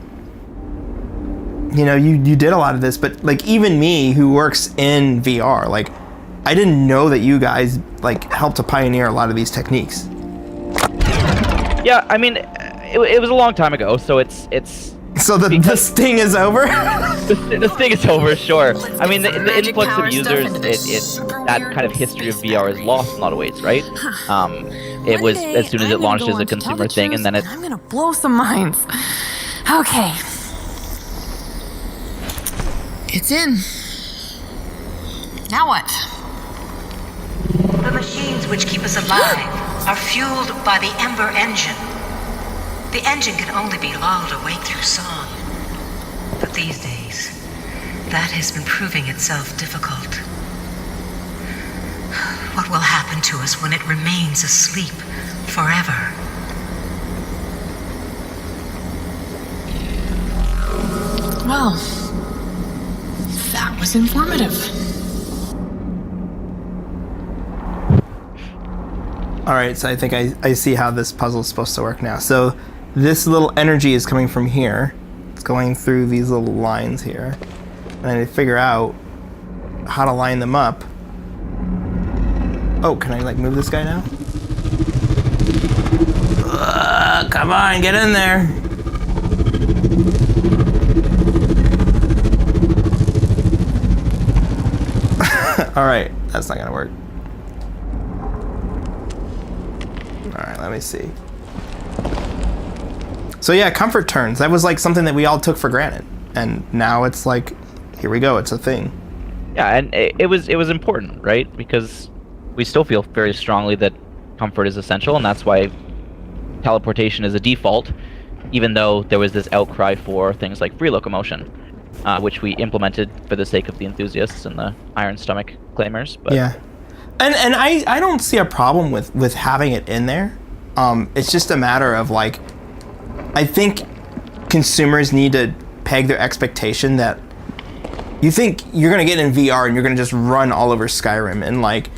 you know, you did a lot of this, but like even me who works in VR, like I didn't know that you guys like helped to pioneer a lot of these techniques. Yeah, I mean, it was a long time ago, so it's So the sting is over? the sting is over, sure. I mean, the influx of users, that kind of history of VR is lost in a lot of ways, right? It was as soon as it launched as a consumer thing, and then it... I'm gonna blow some minds. Okay. It's in. Now what? The machines which keep us alive are fueled by the Ember engine. The engine can only be lulled awake through song. But these days, that has been proving itself difficult. What will happen to us when it remains asleep forever? Well, that was informative. All right, so I think I see how this puzzle is supposed to work now. So this little energy is coming from here. It's going through these little lines here. And I need to figure out how to line them up. Oh, can I like move this guy now? Come on, get in there. All right, that's not gonna work. All right, let me see. So yeah, comfort turns. That was like something that we all took for granted, and now it's like, here we go. It's a thing. Yeah, and it was important, right? Because we still feel very strongly that comfort is essential, and that's why teleportation is a default, even though there was this outcry for things like free locomotion, which we implemented for the sake of the enthusiasts and the iron stomach claimers. But yeah, and I don't see a problem with having it in there. It's just a matter of like, I think consumers need to peg their expectation that you think you're gonna get in VR and you're gonna just run all over Skyrim, and like,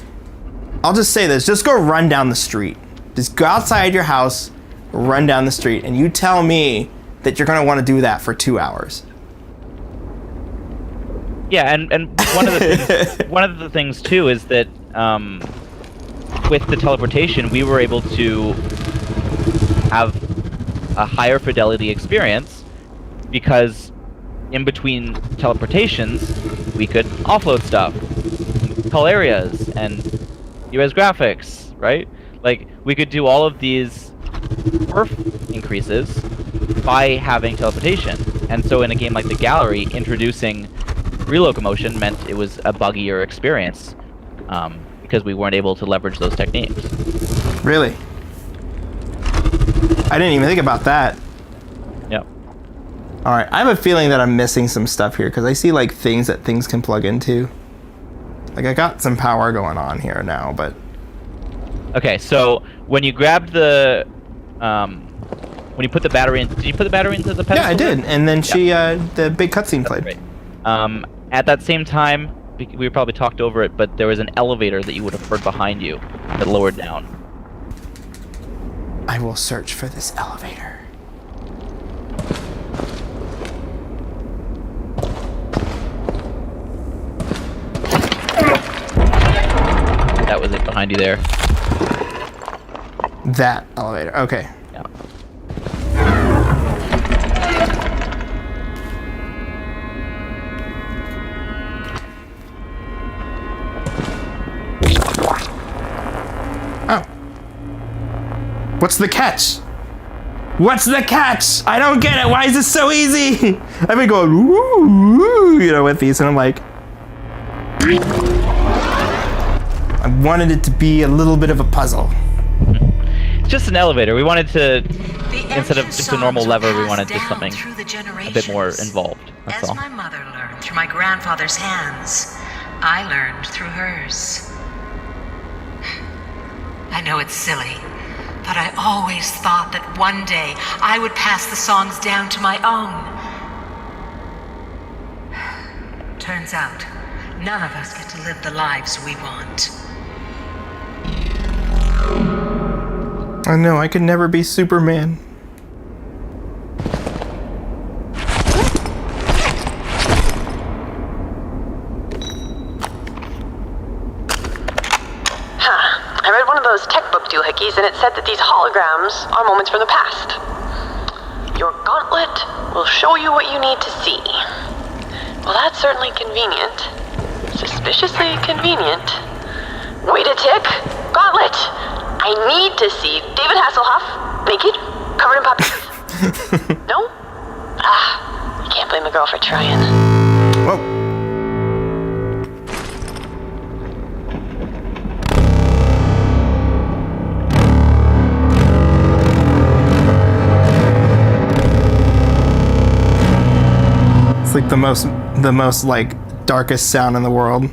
I'll just say this, just go run down the street. Just go outside your house, run down the street, and you tell me that you're gonna wanna do that for 2 hours. Yeah, and one of the things too is that with the teleportation, we were able to have a higher fidelity experience because in between teleportations, we could offload stuff, cull areas, and res graphics, right? Like, we could do all of these perf increases by having teleportation. And so in a game like the Gallery, introducing relocomotion meant it was a buggier experience because we weren't able to leverage those techniques. Really? I didn't even think about that. Yep. All right, I have a feeling that I'm missing some stuff here because I see like things that things can plug into. Like, I got some power going on here now, but... Okay, so when you grabbed the... when you put the battery in... Did you put the battery into the pedestal? Yeah, I did. And then she, the big cutscene played. Great. At that same time, we probably talked over it, but there was an elevator that you would have heard behind you that lowered down. I will search for this elevator. That was it behind you there. That elevator, okay. Yeah. Oh. What's the catch? What's the catch? I don't get it. Why is this so easy? I've been going, ooh, you know, with these, and I'm like, I wanted it to be a little bit of a puzzle. It's just an elevator. We wanted to, instead of just a normal lever, we wanted just something a bit more involved. That's As all. my mother learned through my grandfather's hands, I learned through hers. I know it's silly, but I always thought that one day I would pass the songs down to my own. Turns out, none of us get to live the lives we want. I know, I could never be Superman. I read one of those tech book doohickeys, and it said that these holograms are moments from the past. Your gauntlet will show you what you need to see. Well, that's certainly convenient. Suspiciously convenient. Wait a tick! Gauntlet! I need to see David Hasselhoff, naked, covered in puppies. No? I can't blame the girl for trying. Whoa. It's like the most like darkest sound in the world.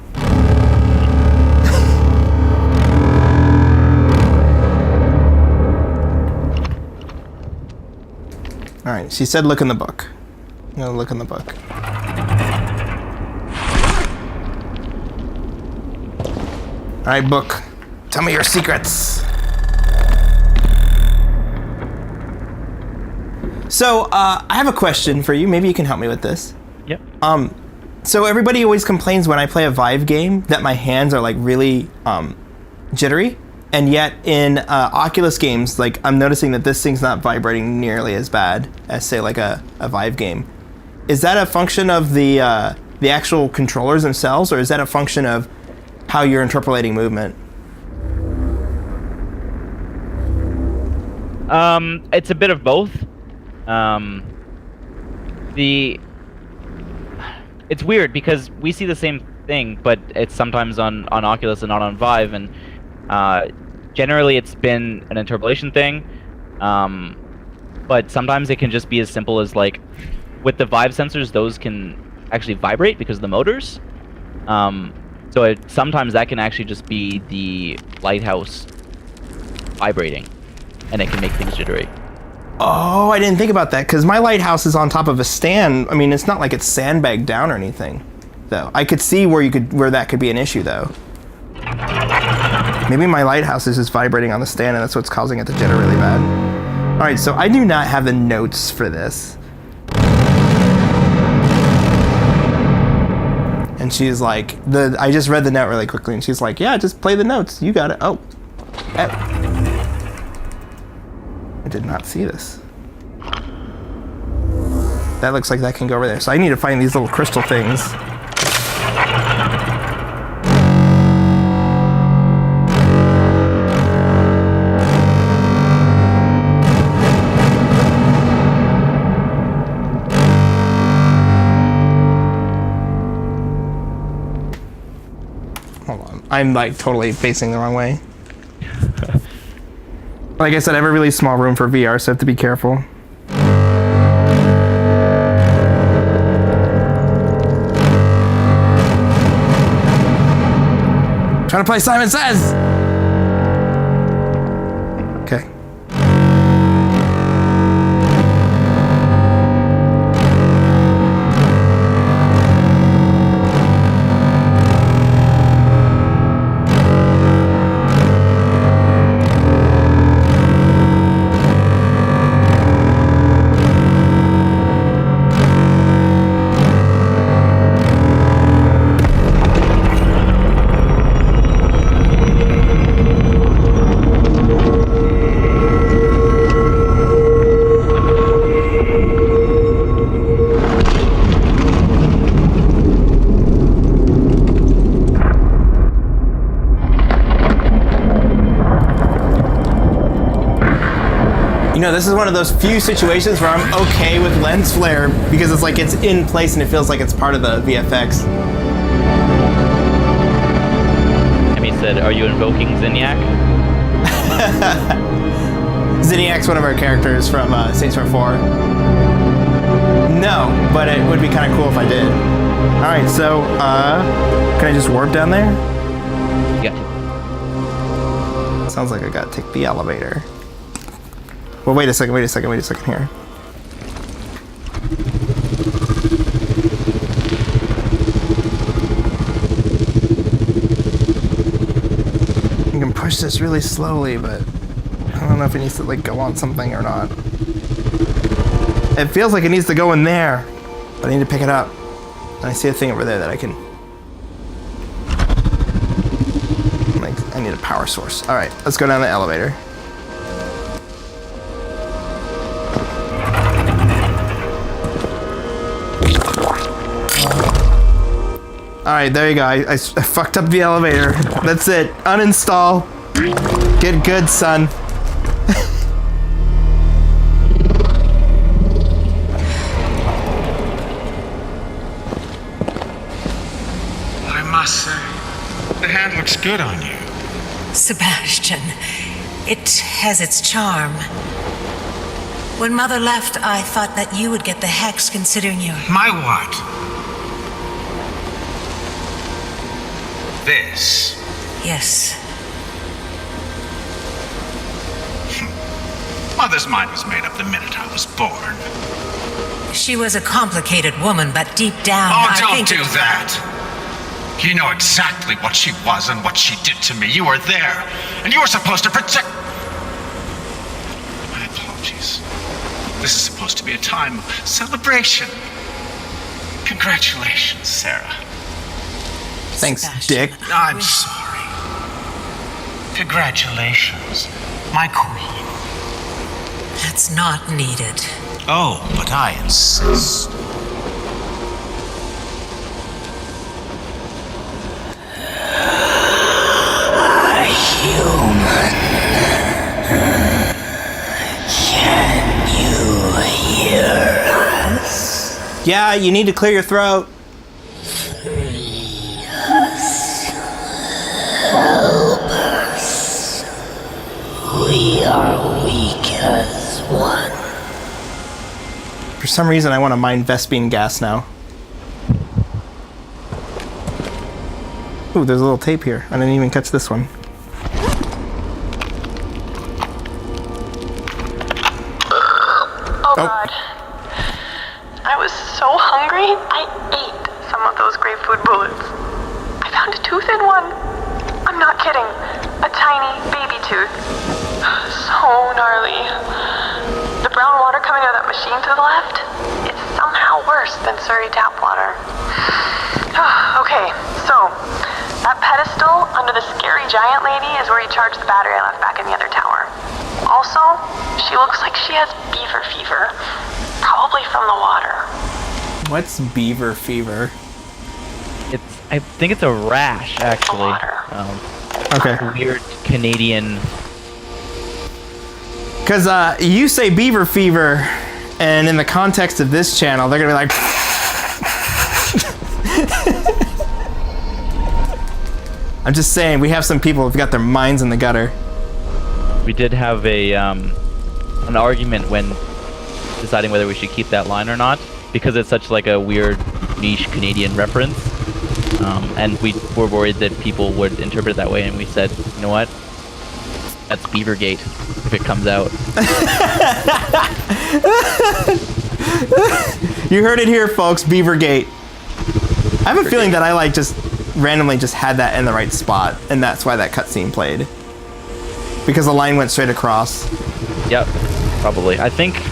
All right, she said look in the book. I'm gonna look in the book. All right, book. Tell me your secrets. So, I have a question for you. Maybe you can help me with this. Yep. So everybody always complains when I play a Vive game that my hands are like really jittery, and yet in Oculus games, like I'm noticing that this thing's not vibrating nearly as bad as say like a Vive game. Is that a function of the actual controllers themselves, or is that a function of how you're interpolating movement? It's a bit of both. It's weird because we see the same thing, but it's sometimes on Oculus and not on Vive, and generally it's been an interpolation thing. But sometimes it can just be as simple as like with the Vive sensors, those can actually vibrate because of the motors. So sometimes that can actually just be the lighthouse vibrating, and it can make things jittery. Oh, I didn't think about that, because my lighthouse is on top of a stand. I mean, it's not like it's sandbagged down or anything, though. I could see where that could be an issue, though. Maybe my lighthouse is just vibrating on the stand, and that's what's causing it to jitter really bad. All right, so I do not have the notes for this. And she's like, I just read the note really quickly, and she's like, yeah, just play the notes. You got it. Oh. I did not see this. That looks like that can go over there. So I need to find these little crystal things. Hold on. I'm like totally facing the wrong way. Like I said, I have a really small room for VR, so I have to be careful. Trying to play Simon Says! Okay. know, this is one of those few situations where I'm okay with lens flare because it's like it's in place and it feels like it's part of the VFX. Emmy said, "Are you invoking Zinyak?" Zinniac's one of our characters from Saints Row 4. No, but it would be kind of cool if I did. Alright, so, can I just warp down there? You got to. Sounds like I gotta take the elevator. Well, wait a second here. You can push this really slowly, but I don't know if it needs to like go on something or not. It feels like it needs to go in there, but I need to pick it up. And I see a thing over there that I can... Like, I need a power source. Alright, let's go down the elevator. Alright, there you go. I fucked up the elevator. That's it. Uninstall. Get good, son. I must say, the hand looks good on you. Sebastian, it has its charm. When Mother left, I thought that you would get the hex considering you. My what? This. Yes. Mother's mind was made up the minute I was born. She was a complicated woman, but deep down, Oh, I don't think... do that! You know exactly what she was and what she did to me. You were there, and you were supposed to protect... My apologies. This is supposed to be a time of celebration. Congratulations, Sarah. Thanks, Sebastian. Dick. I'm sorry. Congratulations, my queen. That's not needed. Oh, but I insist. Yeah, you need to clear your throat. We are weak as one. For some reason, I want to mine Vespine gas now. Ooh, there's a little tape here. I didn't even catch this one. Oh God. I was so hungry, I ate some of those great food bullets. I found a tooth in one. I'm not kidding. A tiny baby tooth. So gnarly. The brown water coming out of that machine to the left, it's somehow worse than Surrey tap water. Okay, so that pedestal under the scary giant lady is where you charge the battery I left back in the other tower. Also, she looks like she has beaver fever. Probably from the water. What's beaver fever? I think it's a rash, actually. Okay. Weird Canadian. Because you say beaver fever, and in the context of this channel, they're going to be like... I'm just saying, we have some people who've got their minds in the gutter. We did have an argument when deciding whether we should keep that line or not, because it's such like a weird niche Canadian reference, and we were worried that people would interpret it that way, and we said, you know what, that's Beavergate if it comes out. You heard it here, folks. Beavergate. I have a feeling that I like just randomly just had that in the right spot, and that's why that cutscene played, because the line went straight across. Yep, probably. I think.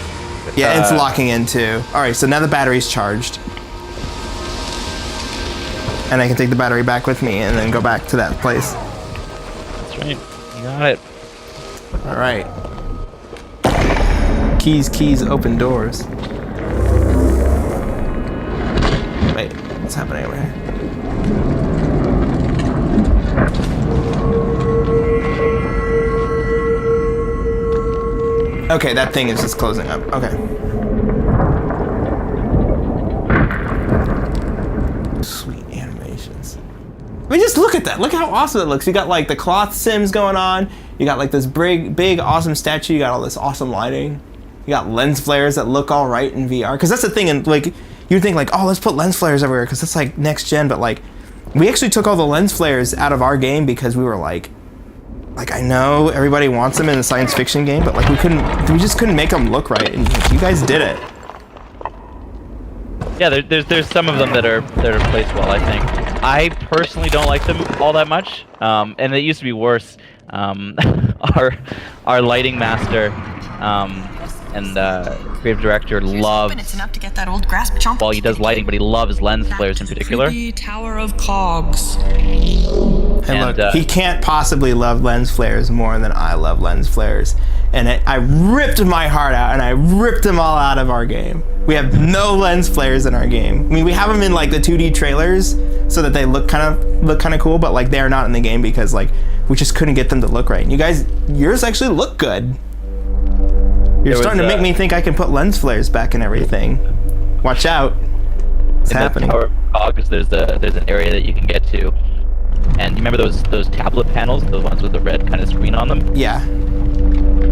Yeah, it's locking in too. All right, so now the battery's charged, and I can take the battery back with me and then go back to that place. That's right. You got it. All right. Keys, open doors. Wait, what's happening over here? Okay, that thing is just closing up. Okay. Sweet animations. I mean, just look at that. Look how awesome it looks. You got like the cloth sims going on. You got like this big, awesome statue. You got all this awesome lighting. You got lens flares that look all right in VR. Because that's the thing, and like you'd think like, oh, let's put lens flares everywhere because that's like next gen. But like, we actually took all the lens flares out of our game because we were like I know everybody wants them in a science fiction game, but like we just couldn't make them look right, and you guys did it. Yeah, there's some of them that are placed well, I think. I personally don't like them all that much, and it used to be worse. Our lighting master and creative director loves. It's enough to get that old grasp chomp. Well, he does lighting, but he loves lens flares in particular. The Tower of Cogs. And look, he can't possibly love lens flares more than I love lens flares. And I ripped my heart out, and I ripped them all out of our game. We have no lens flares in our game. I mean, we have them in like the 2D trailers so that they look kind of cool, but like they're not in the game because like we just couldn't get them to look right. And you guys, yours actually look good. You're starting to make me think I can put lens flares back in everything. Watch out. It's happening. In the Tower of Cogs, there's an area that you can get to. And you remember those tablet panels, the ones with the red kind of screen on them? Yeah.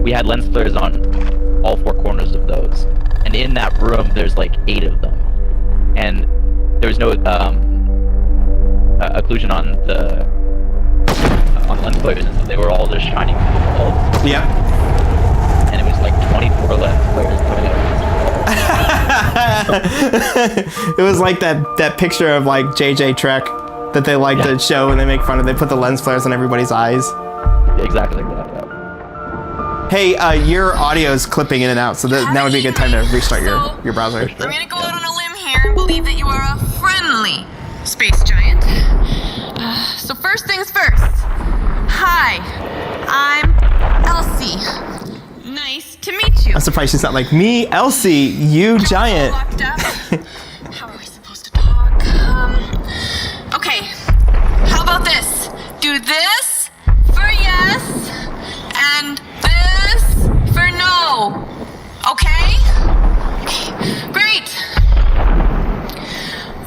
We had lens flares on all four corners of those. And in that room, there's like 8 of them. And there was no occlusion on the lens flares, and so they were all just shining through the walls. Yep. And it was like 24 lens flares coming out. It was like that picture of like JJ Trek that they like to show when they make fun of. They put the lens flares on everybody's eyes. Yeah, exactly like that. Hey, your audio's clipping in and out, so now would be a good time to restart your browser. I'm gonna go out on a limb here and believe that you are a friendly space giant. So first things first. Hi, I'm Elsie. Nice to meet you. I'm surprised she's not like, me, Elsie, you giant. Locked up. How are we supposed to talk? Okay. How about this? Do this for yes, and this for no. Okay? Great.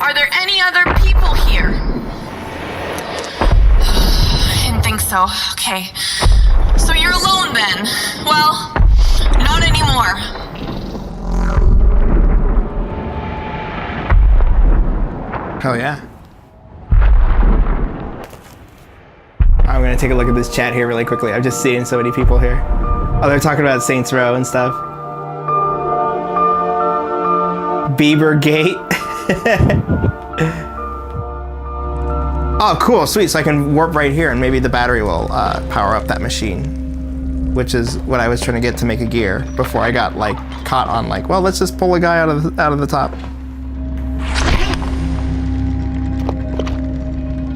Are there any other people here? I didn't think so. Okay. So you're alone then? Well, not anymore. Hell yeah. I'm gonna take a look at this chat here really quickly. I'm just seeing so many people here. Oh, they're talking about Saints Row and stuff. Bieber Gate. Oh, cool, sweet. So I can warp right here and maybe the battery will power up that machine, which is what I was trying to get to make a gear before I got like caught on like, well, let's just pull a guy out of the top.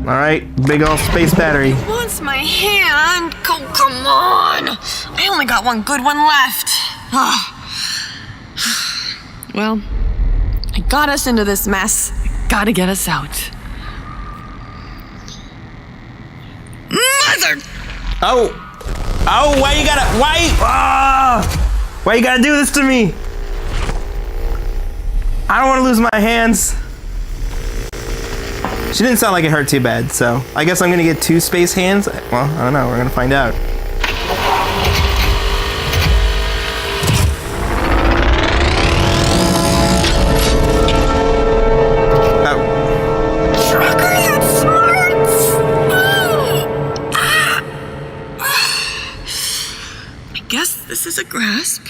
All right, big old space battery. He wants my hand. Oh, come on. I only got one good one left. Well, I got us into this mess. Gotta get us out. Mother! Oh, why you gotta do this to me? I don't want to lose my hands. She didn't sound like it hurt too bad, so I guess I'm gonna get 2 space hands. Well, I don't know, we're gonna find out. This is a grasp,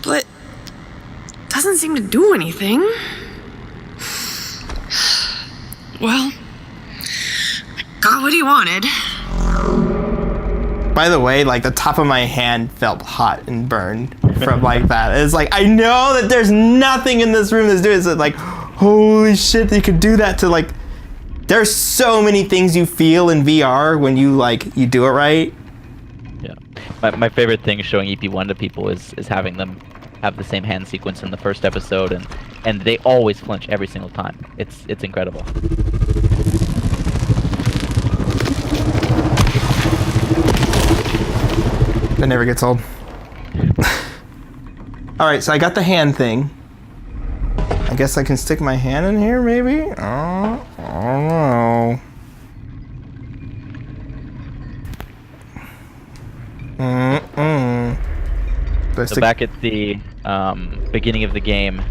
but doesn't seem to do anything. Well, I got what he wanted. By the way, like the top of my hand felt hot and burned from like that. It's like, I know that there's nothing in this room that's doing it. So like, holy shit, you could do that to like, there's so many things you feel in VR when you do it right. Yeah. My favorite thing showing EP1 to people is having them have the same hand sequence in the first episode, and they always flinch every single time. It's incredible. That never gets old. All right, so I got the hand thing. I guess I can stick my hand in here, maybe? I don't know. So back at the beginning of the game,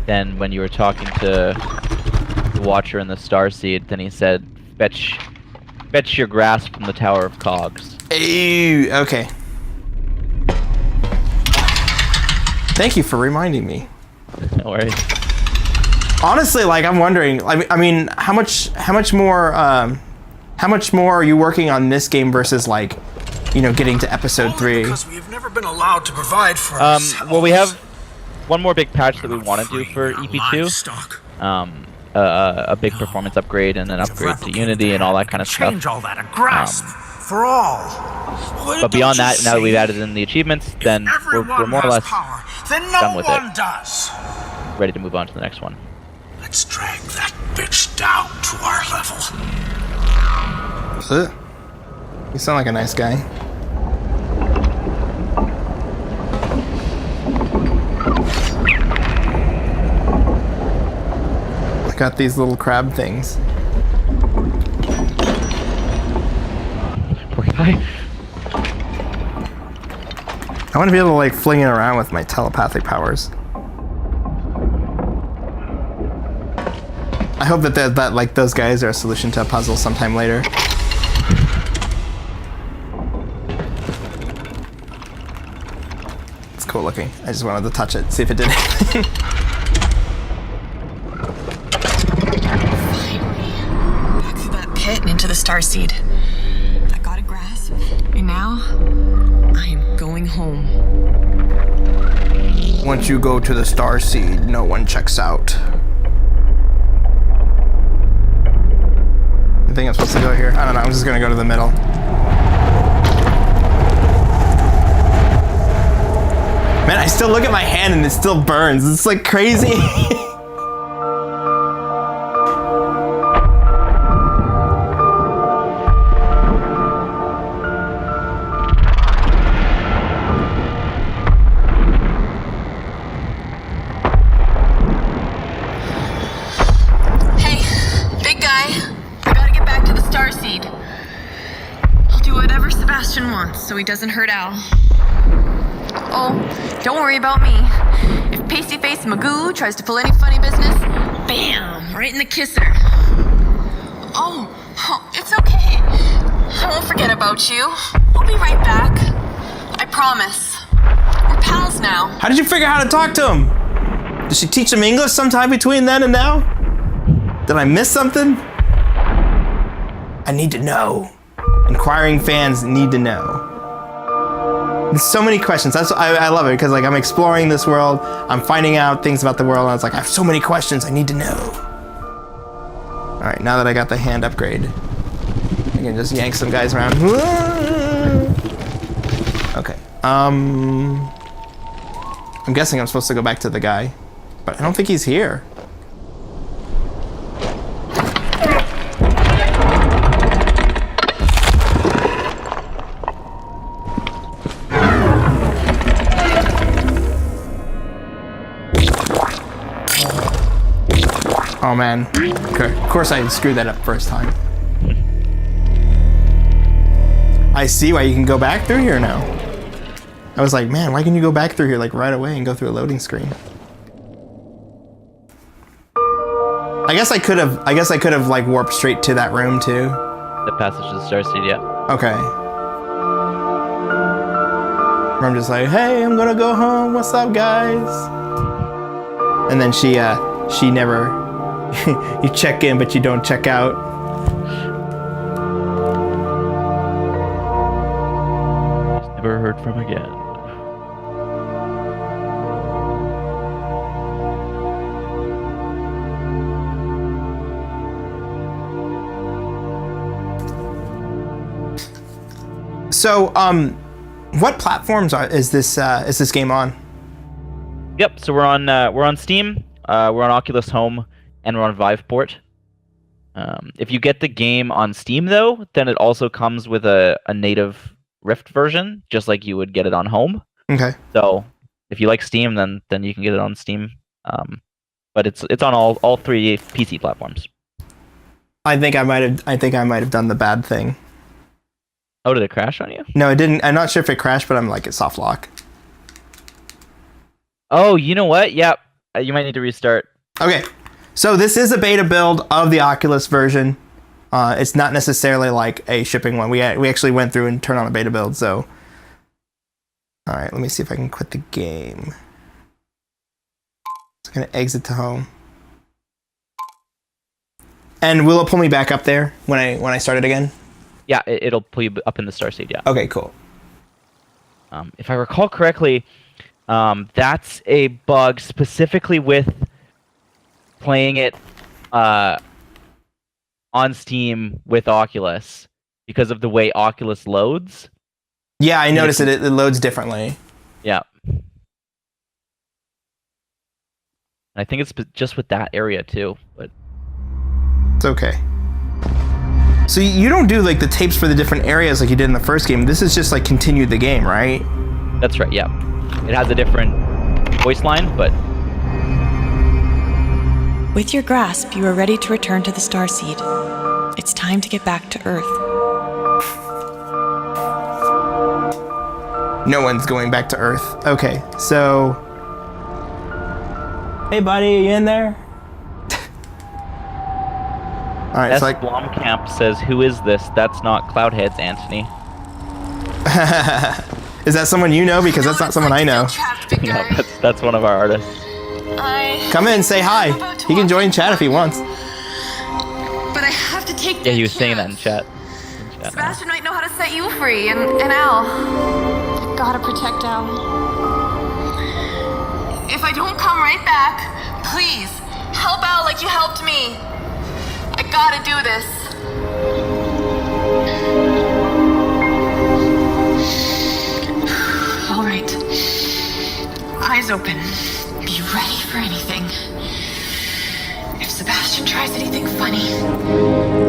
then when you were talking to the Watcher and the Starseed, then he said, fetch your grasp from the Tower of Cogs. Ew, okay. Thank you for reminding me. No worries. Honestly, like, I'm wondering, I mean, how much more are you working on this game versus, like, you know, getting to episode 3? Because we have never been allowed to provide for ourselves. Well, we have one more big patch that we want to do for EP2. A big performance upgrade and an upgrade to Unity and all that kind of stuff. Change all that, a grasp for all. But beyond that, now that we've added in the achievements, then we're more or less done with it. Ready to move on to the next one. Let's drag that bitch down to our level. Ugh. You sound like a nice guy. I got these little crab things. Poor guy. I want to be able to, like, fling it around with my telepathic powers. I hope that like those guys are a solution to a puzzle sometime later. It's cool looking. I just wanted to touch it, see if it did anything. Back through that pit and into the Starseed. I got a grasp, and now I am going home. Once you go to the Starseed, no one checks out. I think I'm supposed to go here. I don't know, I'm just gonna go to the middle. Man, I still look at my hand and it still burns. It's like crazy. Hey, big guy. I gotta get back to the Starseed. I'll do whatever Sebastian wants so he doesn't hurt Al. Oh, don't worry about me. If pasty-faced Magoo tries to pull any funny business, bam, right in the kisser. Oh, it's okay. I won't forget about you. I'll be right back. I promise. We're pals now. How did you figure out how to talk to him? Did she teach him English sometime between then and now? Did I miss something? I need to know. Inquiring fans need to know. There's so many questions. I love it because, like, I'm exploring this world. I'm finding out things about the world. And I was like, I have so many questions. I need to know. All right, now that I got the hand upgrade, I can just yank some guys around. Okay. I'm guessing I'm supposed to go back to the guy, but I don't think he's here. Oh man, okay. Of course I screwed that up first time. I see why you can go back through here now. I was like, man, why can you go back through here like right away and go through a loading screen? I guess I could have like warped straight to that room too. The passage to the Starseed, yeah. Okay. Where I'm just like, hey, I'm gonna go home. What's up, guys? And then she never. You check in, but you don't check out. Never heard from again. So, what platforms is this game on? Yep. So we're on Steam. We're on Oculus Home. And we're on Viveport. If you get the game on Steam, though, then it also comes with a native Rift version, just like you would get it on Home. Okay. So if you like Steam, then you can get it on Steam. But it's on all 3 PC platforms. I think I might have done the bad thing. Oh, did it crash on you? No, it didn't. I'm not sure if it crashed, but I'm like it's soft lock. Oh, you know what? Yep. You might need to restart. Okay. So this is a beta build of the Oculus version. It's not necessarily like a shipping one. We actually went through and turned on a beta build. So, all right, let me see if I can quit the game. I'm gonna exit to home. And will it pull me back up there when I start it again? Yeah, it'll pull you up in the Starseed. Yeah. Okay, cool. If I recall correctly, that's a bug specifically with playing it on Steam with Oculus because of the way Oculus loads. Yeah, I noticed it loads differently. Yeah. I think it's just with that area too, but it's okay. So you don't do like the tapes for the different areas like you did in the first game. This is just like continue the game, right? That's right. Yeah. It has a different voice line, but with your grasp, you are ready to return to the Starseed. It's time to get back to Earth. No one's going back to Earth. Okay, so... Hey, buddy, are you in there? Alright, S. so like... Blomkamp says, "Who is this? That's not Cloudhead's Antony." Is that someone you know? Because that's not someone I know. No, that's one of our artists. Come in, say hi. He can join chat if he wants. But I have to take Yeah, he was saying that in chat. Sebastian might know how to set you free, and Al. I gotta protect Al. If I don't come right back, please, help Al like you helped me. I gotta do this. All right. Eyes open. Be ready for anything. If Sebastian tries anything funny,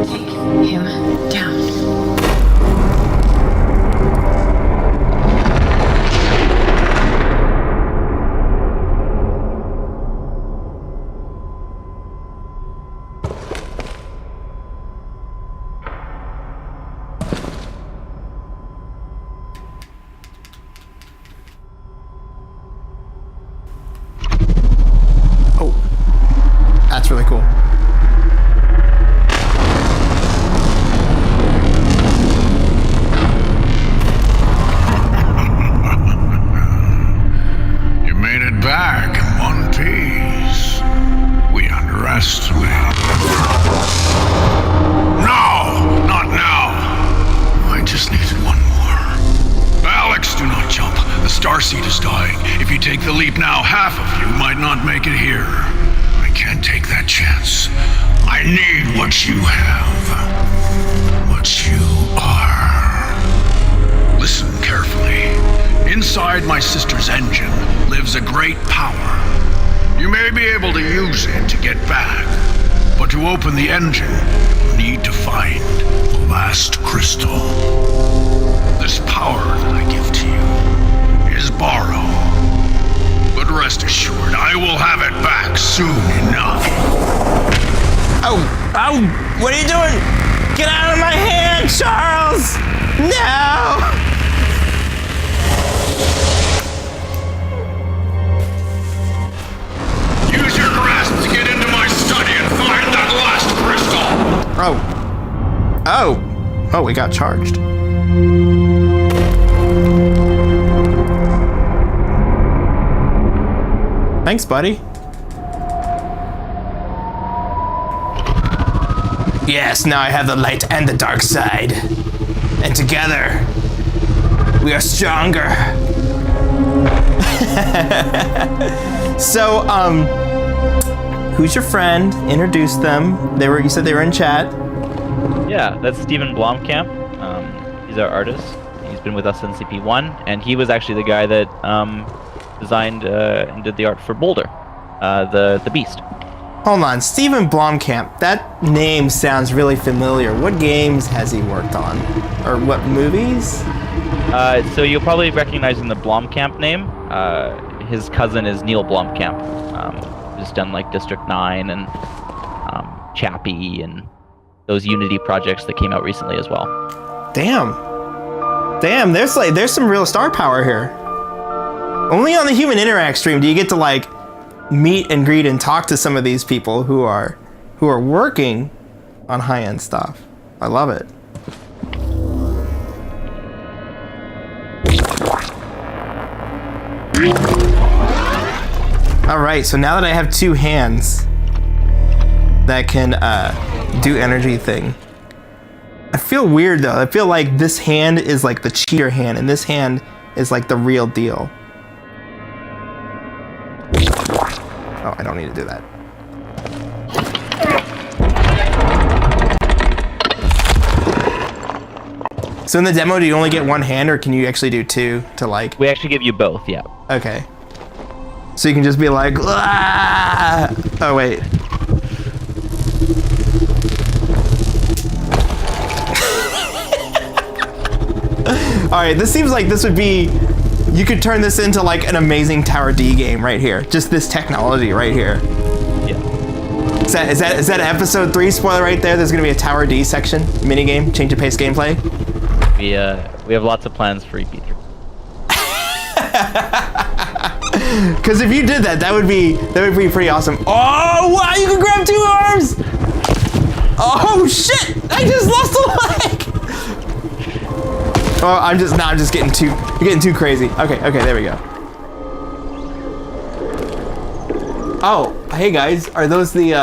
take him down. That's really cool. You made it back in one piece. We underestimated. No! Not now! I just needed one more. Alex, do not jump. The starseed is dying. If you take the leap now, half of you might not make it here. I can't take that chance. I need what you have. What you are. Listen carefully. Inside my sister's engine lives a great power. You may be able to use it to get back, but to open the engine, you'll need to find the last crystal. This power that I give to you is borrowed. But rest assured, I will have it back soon enough. Oh, what are you doing? Get out of my hand, Charles! No! Use your grasp to get into my study and find that last crystal. Oh, we got charged. Thanks, buddy. Yes, now I have the light and the dark side. And together, we are stronger. So, who's your friend? Introduce them. You said they were in chat. Yeah, that's Steven Blomkamp. He's our artist. He's been with us since CP1, and he was actually the guy that designed and did the art for Boulder, the Beast. Hold on, Steven Blomkamp. That name sounds really familiar. What games has he worked on? Or what movies? So you'll probably recognize in the Blomkamp name. his cousin is Neil Blomkamp, who's done like District 9 and Chappie and those Unity projects that came out recently as well. Damn, there's some real star power here. Only on the Human Interact stream do you get to like meet and greet and talk to some of these people who are working on high-end stuff. I love it. All right, so now that I have 2 hands that can do energy thing, I feel weird though. I feel like this hand is like the cheater hand and this hand is like the real deal. Oh, I don't need to do that. So in the demo, do you only get 1 hand or can you actually do 2 to like... We actually give you both, yeah. Okay. So you can just be like, ah! Oh wait. All right, this seems like this would be, you could turn this into like an amazing Tower D game right here. Just this technology right here. Yeah. Is that episode 3 spoiler right there? There's gonna be a Tower D section, mini game, change of pace gameplay. We have lots of plans for EP3. Because if you did that, that would be pretty awesome. Oh wow, you can grab 2 arms! Oh shit! I just lost a leg! Oh, I'm just getting too, you're getting too crazy. Okay, there we go. Oh, hey guys, are those the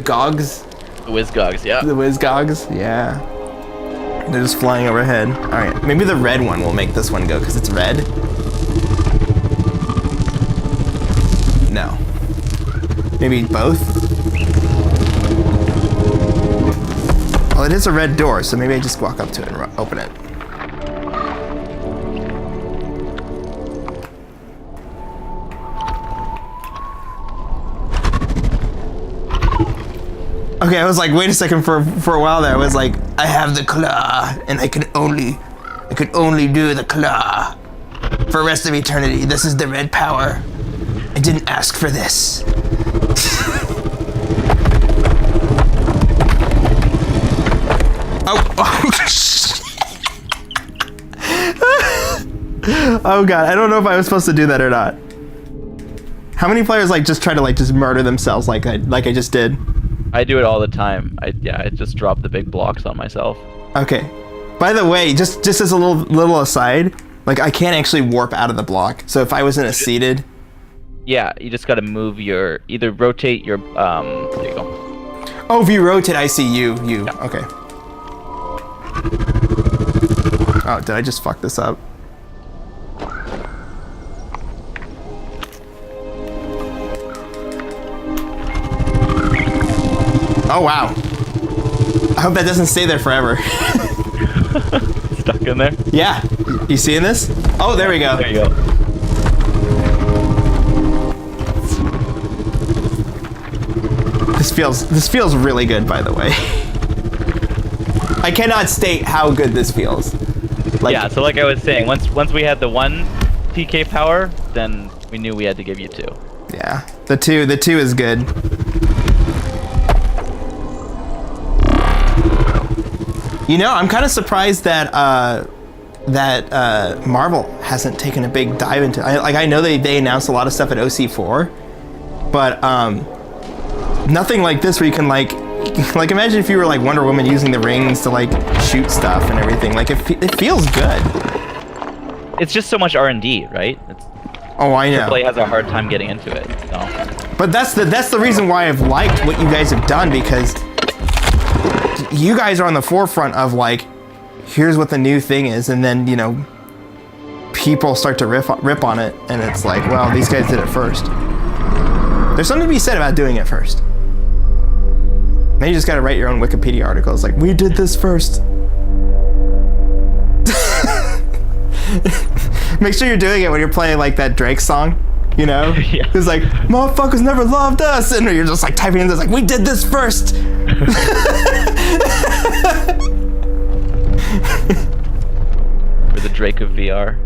Gogs? The Whiz-Gogs, yeah. The Whiz-Gogs, yeah. They're just flying overhead. All right, maybe the red one will make this one go because it's red. No. Maybe both? Well, it is a red door, so maybe I just walk up to it and open it. Okay, I was like, wait a second, for a while there, I was like, I have the claw, and I could only do the claw. For the rest of eternity, this is the red power. I didn't ask for this. Oh god, I don't know if I was supposed to do that or not. How many players like just try to like just murder themselves like I just did? I do it all the time. I just drop the big blocks on myself. Okay. By the way, just as a little aside, like I can't actually warp out of the block. So if I was in a seated. Yeah, you just gotta move either rotate your, there you go. Oh, if you rotate, I see you. Yeah. Okay. Oh, did I just fuck this up? Oh, wow. I hope that doesn't stay there forever. Stuck in there? Yeah. You seeing this? Oh, there we go. There you go. This feels really good, by the way. I cannot state how good this feels. Like, yeah, so like I was saying, once we had the 1 TK power, then we knew we had to give you 2. Yeah. The two is good. You know, I'm kind of surprised that Marvel hasn't taken a big dive into. I know they announced a lot of stuff at OC4, but nothing like this where you can like imagine if you were like Wonder Woman using the rings to like shoot stuff and everything. Like it feels good. It's just so much R&D, right? Oh, I know. AAA has a hard time getting into it. So. But that's the reason why I've liked what you guys have done, because you guys are on the forefront of like, here's what the new thing is, and then, you know, people start to rip on it, and it's like, well, these guys did it first. There's something to be said about doing it first. Then you just gotta write your own Wikipedia articles like, we did this first. Make sure you're doing it when you're playing like that Drake song, you know? Yeah. It's like, motherfuckers never loved us, and you're just like typing in this like, we did this first. We're the Drake of VR.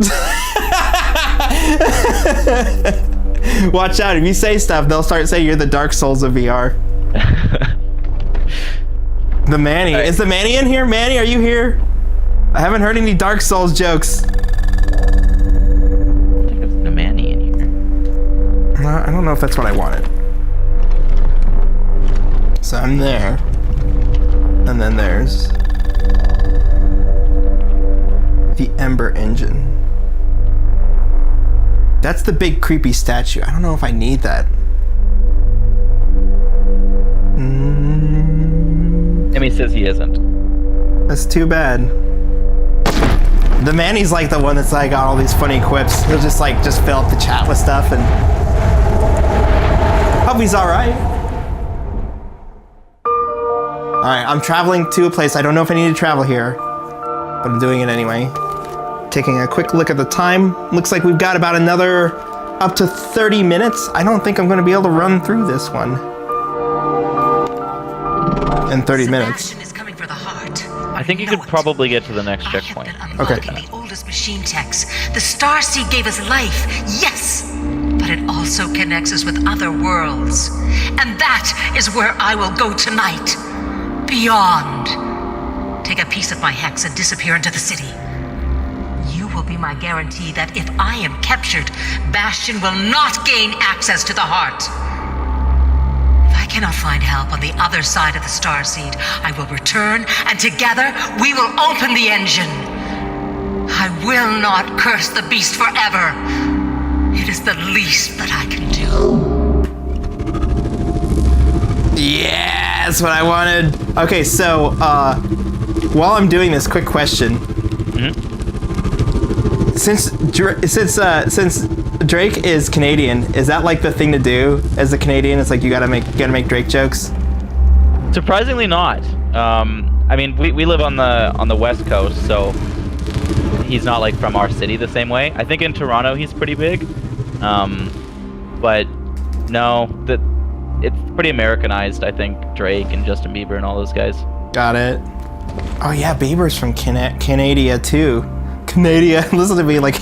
Watch out, if you say stuff, they'll start saying you're the Dark Souls of VR. The Manny. Is the Manny in here? Manny, are you here? I haven't heard any Dark Souls jokes. I think there's the Manny in here. I don't know if that's what I wanted. So I'm there. And then there's the Ember Engine. That's the big creepy statue. I don't know if I need that. Emmy says he isn't. That's too bad. The Manny's like the one that's like got all these funny quips. He'll just fill up the chat with stuff and hope he's alright. Alright, I'm traveling to a place. I don't know if I need to travel here, but I'm doing it anyway. Taking a quick look at the time. Looks like we've got about another up to 30 minutes. I don't think I'm going to be able to run through this one in 30 minutes. Sebastian is coming for the heart. I think you could probably get to the next checkpoint. Okay. The oldest machine techs. The Starseed gave us life, yes, but it also connects us with other worlds, and that is where I will go tonight. Beyond. Take a piece of my hex and disappear into the city. You will be my guarantee that if I am captured, Bastion will not gain access to the heart. If I cannot find help on the other side of the Starseed, I will return, and together we will open the engine. I will not curse the beast forever. It is the least that I can do. Yeah, that's what I wanted. Okay, so while I'm doing this, quick question. Mm-hmm. Since Drake is Canadian, is that like the thing to do as a Canadian? It's like you gotta make Drake jokes. Surprisingly not. I mean, we live on the West Coast, so he's not like from our city the same way. I think in Toronto he's pretty big, but no, it's pretty Americanized. I think Drake and Justin Bieber and all those guys. Got it. Oh yeah, Bieber's from Canada too. Canada. Listen to me like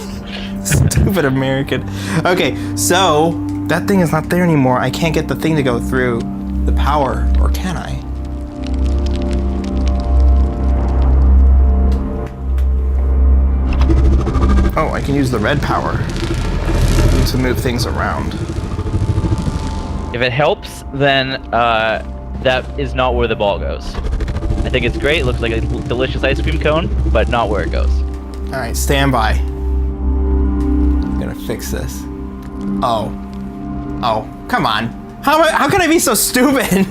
stupid American. Okay, so that thing is not there anymore. I can't get the thing to go through the power, or can I? Oh, I can use the red power to move things around. If it helps, then that is not where the ball goes. I think it's great. It looks like a delicious ice cream cone, but not where it goes. All right, stand by. I'm gonna fix this. Oh, come on. How can I be so stupid?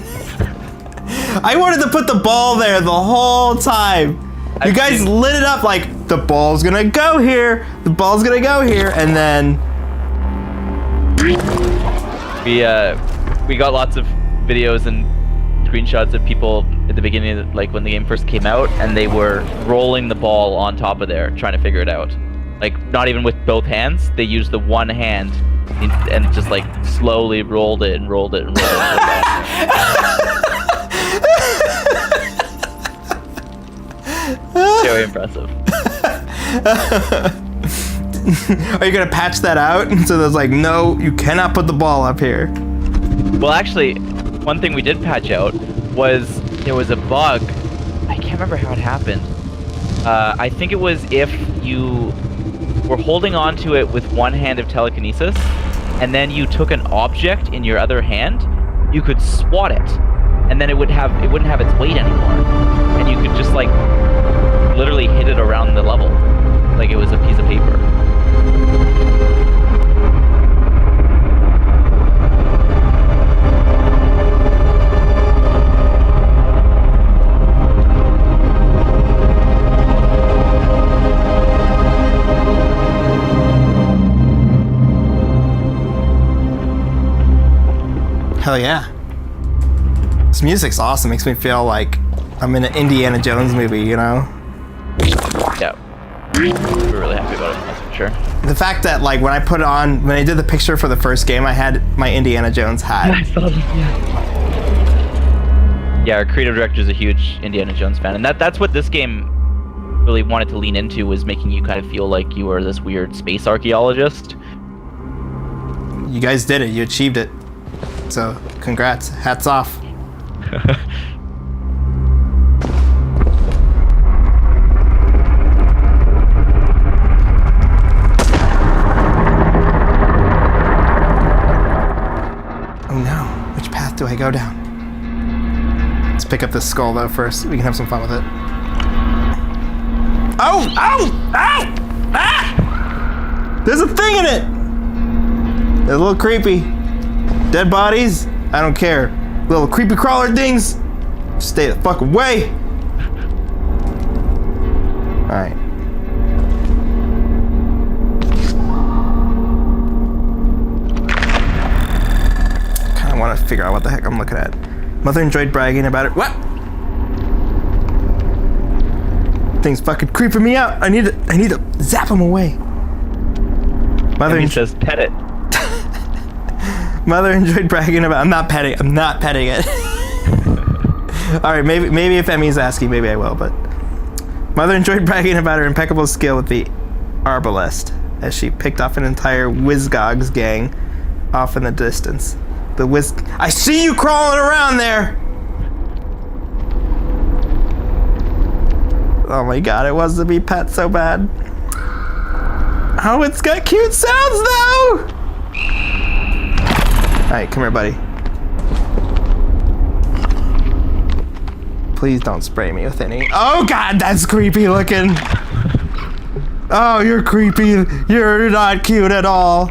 I wanted to put the ball there the whole time. You guys lit it up like the ball's gonna go here. The ball's gonna go here, and then we got lots of videos and screenshots of people at the beginning, like when the game first came out, and they were rolling the ball on top of there, trying to figure it out. Like, not even with both hands. They used the one hand and just like slowly rolled it and rolled it and rolled it. Very impressive. Are you gonna patch that out? So there's like, no, you cannot put the ball up here. Well, actually, one thing we did patch out was there was a bug. I can't remember how it happened. I think it was if you were holding on to it with one hand of telekinesis, and then you took an object in your other hand, you could swat it, and then it wouldn't have its weight anymore, and you could just like literally hit it around the level like it was a piece of paper. Hell yeah. This music's awesome. Makes me feel like I'm in an Indiana Jones movie, you know? Yeah. We're really happy about it, that's for sure. The fact that, like, when I put it on, when I did the picture for the first game, I had my Indiana Jones hat. I saw this, yeah. Yeah, our creative director is a huge Indiana Jones fan, and that's what this game really wanted to lean into, was making you kind of feel like you were this weird space archaeologist. You guys did it. You achieved it. So, congrats. Hats off. Oh no. Which path do I go down? Let's pick up this skull though first. We can have some fun with it. Oh! Ow! Ow! Ah! There's a thing in it! They're a little creepy. Dead bodies? I don't care. Little creepy crawler things? Stay the fuck away! Alright. Kinda wanna figure out what the heck I'm looking at. Mother enjoyed bragging about it. What? Thing's fucking creeping me out. I need to zap him away. Mother says pet it. Mother enjoyed bragging about. I'm not petting it. All right, maybe if Emmy's asking, maybe I will. But Mother enjoyed bragging about her impeccable skill with the arbalest as she picked off an entire Wizgogs gang off in the distance. I see you crawling around there. Oh my god, it wants to be pet so bad. Oh, it's got cute sounds though! Alright, come here, buddy. Please don't spray me with any. Oh god, that's creepy looking! Oh, you're creepy. You're not cute at all.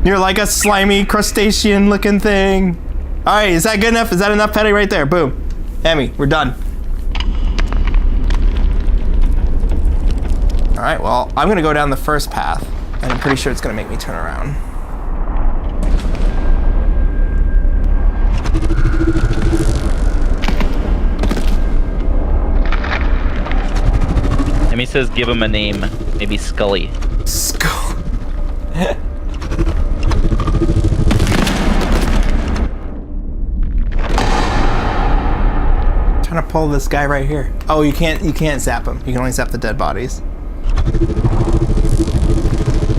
You're like a slimy crustacean looking thing. Alright, is that good enough? Is that enough petting right there? Boom. Emmy, we're done. Alright, well, I'm gonna go down the first path, and I'm pretty sure it's gonna make me turn around. Emmy says give him a name, maybe Scully. Skull. Trying to pull this guy right here. Oh, you can't zap him. You can only zap the dead bodies.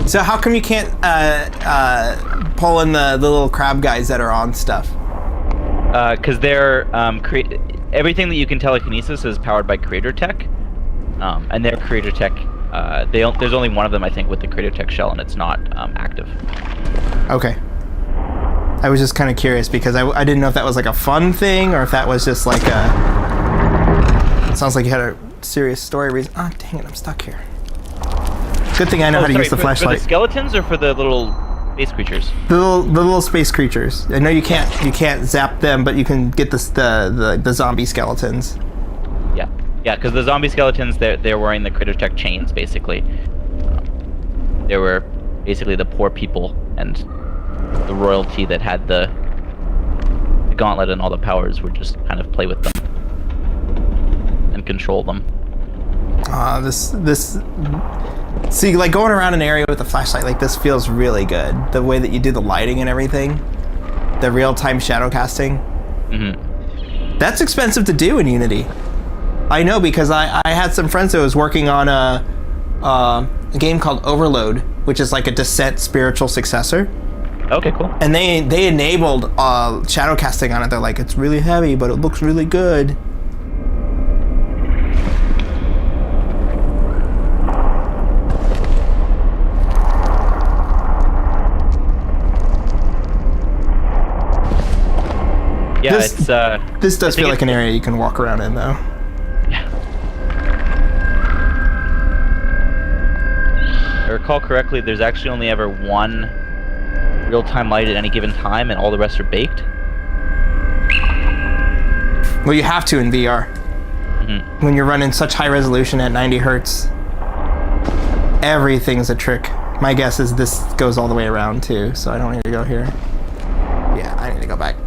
So how come you can't pull in the little crab guys that are on stuff? Because they're everything that you can telekinesis is powered by creator tech, and their creator tech. There's only one of them, I think, with the creator tech shell, and it's not active. Okay. I was just kind of curious because I didn't know if that was like a fun thing or if that was just like a. It sounds like you had a serious story reason. Oh, dang it! I'm stuck here. Good thing I know how to use the flashlight. For the skeletons or for the little space creatures? The little space creatures. I know you can't zap them, but you can get the zombie skeletons. Yeah, because the zombie skeletons they're wearing the creator tech chains basically. They were basically the poor people and the royalty that had the gauntlet and all the powers would just kind of play with them and control them. See, like going around an area with a flashlight like this feels really good. The way that you do the lighting and everything, the real-time shadow casting. Mm-hmm. That's expensive to do in Unity. I know because I had some friends that was working on a game called Overload, which is like a Descent spiritual successor. Okay, cool. And they enabled shadow casting on it. They're like, it's really heavy, but it looks really good. Yeah, this does feel like an area you can walk around in, though. Yeah. If I recall correctly, there's actually only ever one real-time light at any given time, and all the rest are baked. Well, you have to in VR. Mm-hmm. When you're running such high resolution at 90 hertz, everything's a trick. My guess is this goes all the way around, too, so I don't need to go here. Yeah, I need to go back.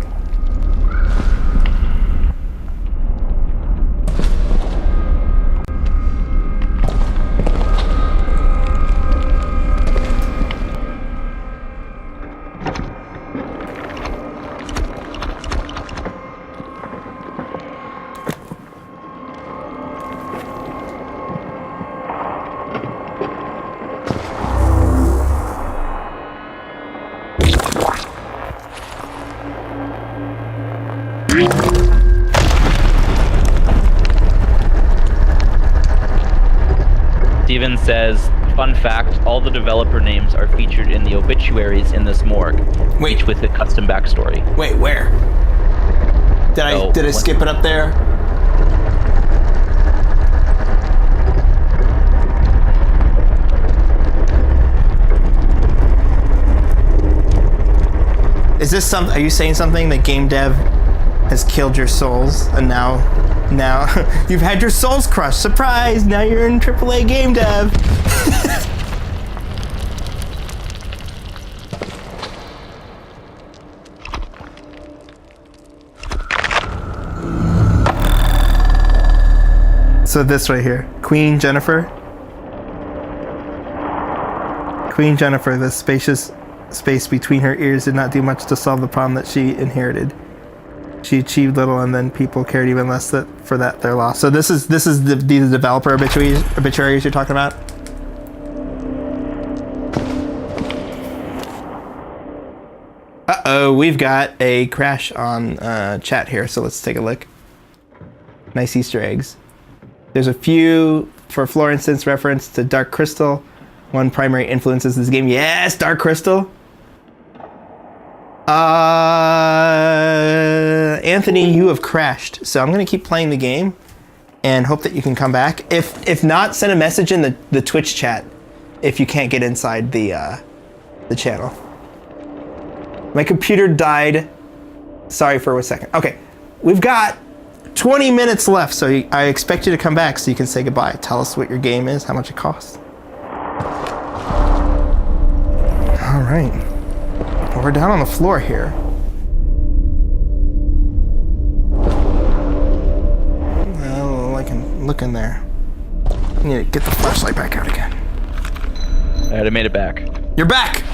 Steven says, fun fact, all the developer names are featured in the obituaries in this morgue, each with a custom backstory. Wait, where? Did I skip it up there? Is this something? Are you saying something that game dev has killed your souls, and now you've had your souls crushed? Surprise! Now you're in AAA game dev. So this right here, Queen Jennifer, the spacious space between her ears did not do much to solve the problem that she inherited. She achieved little, and then people cared even less for their loss. So this is the developer obituaries you're talking about. Uh-oh, we've got a crash on chat here, so let's take a look. Nice Easter eggs. There's a few, for instance, reference to Dark Crystal. One primary influences this game. Yes, Dark Crystal. Anthony, you have crashed, so I'm gonna keep playing the game and hope that you can come back. If not, send a message in the Twitch chat if you can't get inside the channel. My computer died. Sorry for a second. Okay, we've got 20 minutes left, so I expect you to come back so you can say goodbye. Tell us what your game is, how much it costs. All right. Well, we're down on the floor here. Well, I can look in there. I need to get the flashlight back out again. Alright, I made it back. You're back!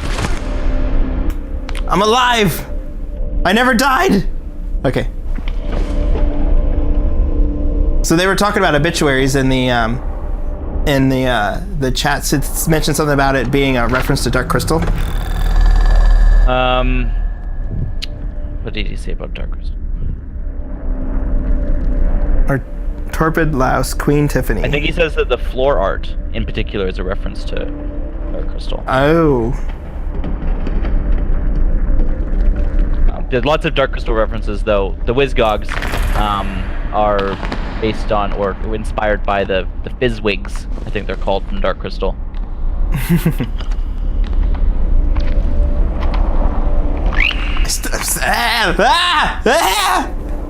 I'm alive! I never died! Okay. So they were talking about obituaries in the chat. It's mentioned something about it being a reference to Dark Crystal. What did he say about Dark Crystal? Or Torpid Louse, Queen Tiffany. I think he says that the floor art in particular is a reference to Dark Crystal. Oh. There's lots of Dark Crystal references, though. The Wizgogs are based on or inspired by the Fizzwigs, I think they're called, from Dark Crystal.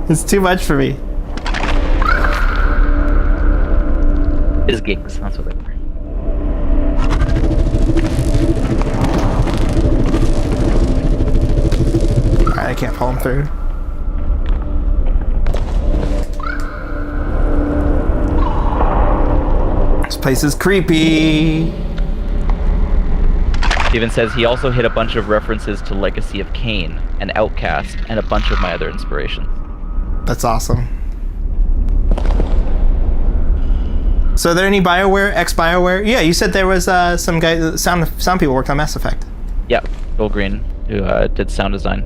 It's too much for me. Fizzgigs, that's what they were. Alright, I can't pull him through. This place is creepy. Steven says he also hit a bunch of references to Legacy of Kain and Outcast and a bunch of my other inspirations. That's awesome. So are there any BioWare, ex-BioWare? Yeah, you said there was some guy, sound people worked on Mass Effect. Yep, Bill Green, who did sound design.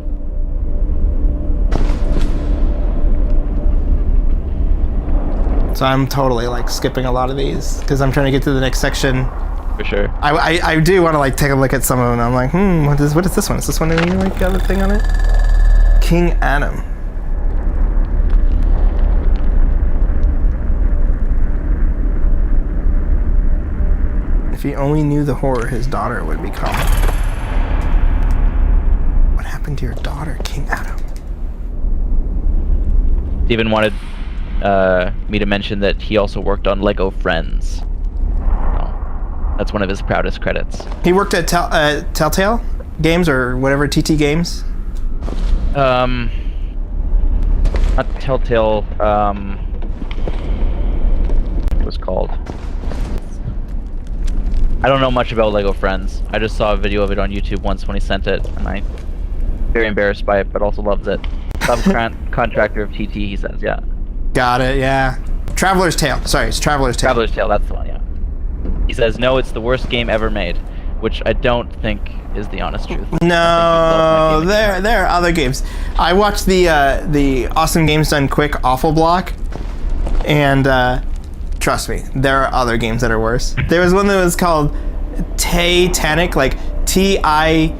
So I'm totally like skipping a lot of these because I'm trying to get to the next section. For sure. I do want to like take a look at some of them. I'm like, what is this one? Is this one any like got a thing on it? King Adam. If he only knew the horror his daughter would become. What happened to your daughter, King Adam? Steven wanted me to mention that he also worked on Lego Friends. That's one of his proudest credits. He worked at Telltale Games or whatever, TT Games? Not Telltale, what was it called? I don't know much about Lego Friends. I just saw a video of it on YouTube once when he sent it, and I'm very embarrassed by it, but also loves it. Subcontractor of TT, he says, yeah. Got it, yeah. Traveler's Tale. Sorry, it's Traveler's Tale. Traveler's Tale, that's the one, yeah. He says, no, it's the worst game ever made. which I don't think is the honest truth. No, there are other games. I watched the Awesome Games Done Quick Awful Block, and trust me, there are other games that are worse. There was one that was called Titanic, like Tietanic,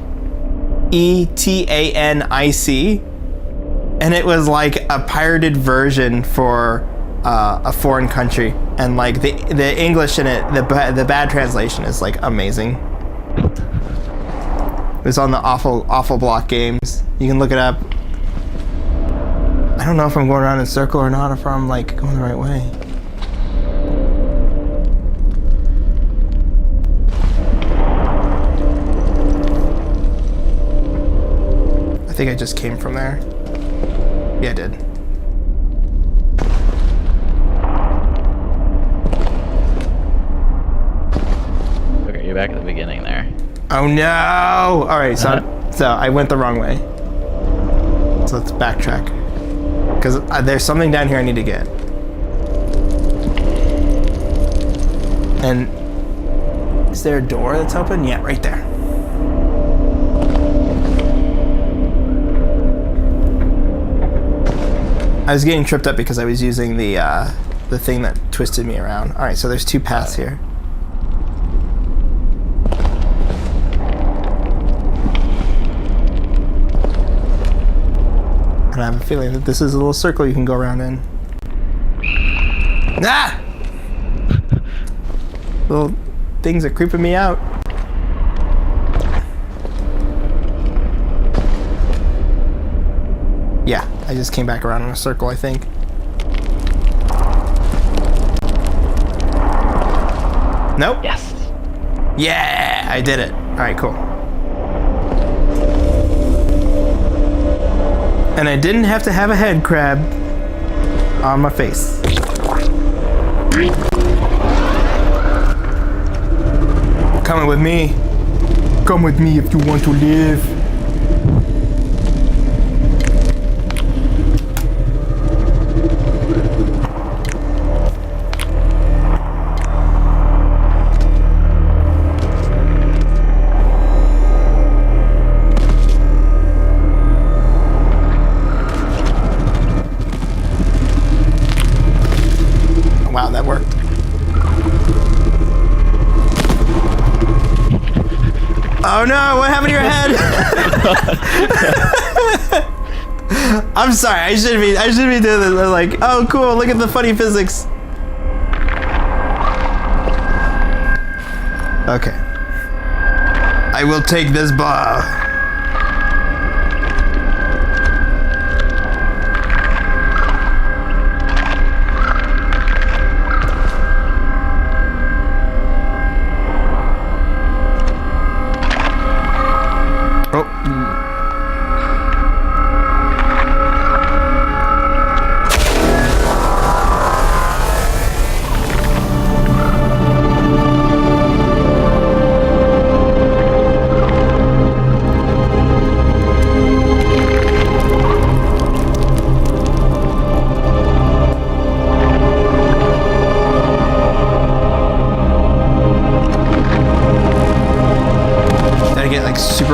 and it was like a pirated version for a foreign country, and like the English in it, the bad translation is like amazing. It was on the Awful Block Games. You can look it up. I don't know if I'm going around in a circle or not, if I'm like going the right way. I think I just came from there. Yeah, I did. Okay, you're back at the beginning there. Oh no! Alright, so I went the wrong way. So let's backtrack. Because there's something down here I need to get. And is there a door that's open? Yeah, right there. I was getting tripped up because I was using the thing that twisted me around. Alright, so there's two paths here. And I have a feeling that this is a little circle you can go around in. Ah! Little things are creeping me out. Yeah, I just came back around in a circle, I think. Nope. Yes. Yeah, I did it. All right, cool. And I didn't have to have a head crab on my face. Coming with me. Come with me if you want to live. Wow, that worked. Oh no, what happened to your head? I'm sorry, I shouldn't be doing this. I'm like, oh cool, look at the funny physics. Okay. I will take this bar.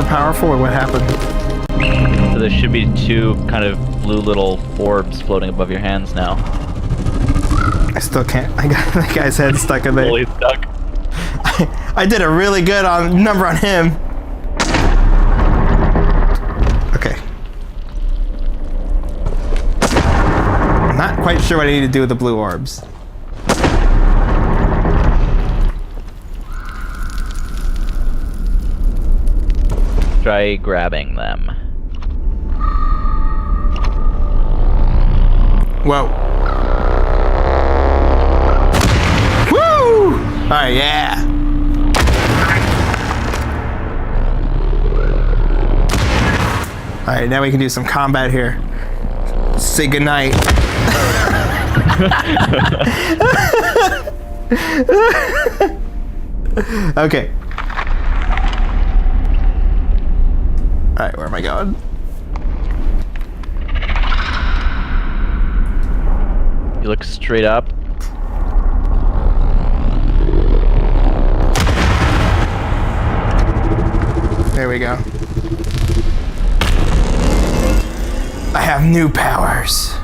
Powerful, or what happened? So there should be two kind of blue little orbs floating above your hands now. I still can't. I got that guy's head stuck in there. Fully stuck. I did a really good number on him. Okay. I'm not quite sure what I need to do with the blue orbs. Try grabbing them. Whoa. Woo! Alright, yeah. Alright, now we can do some combat here. Say goodnight. Okay. Alright, where am I going? You look straight up. we go. I have new powers.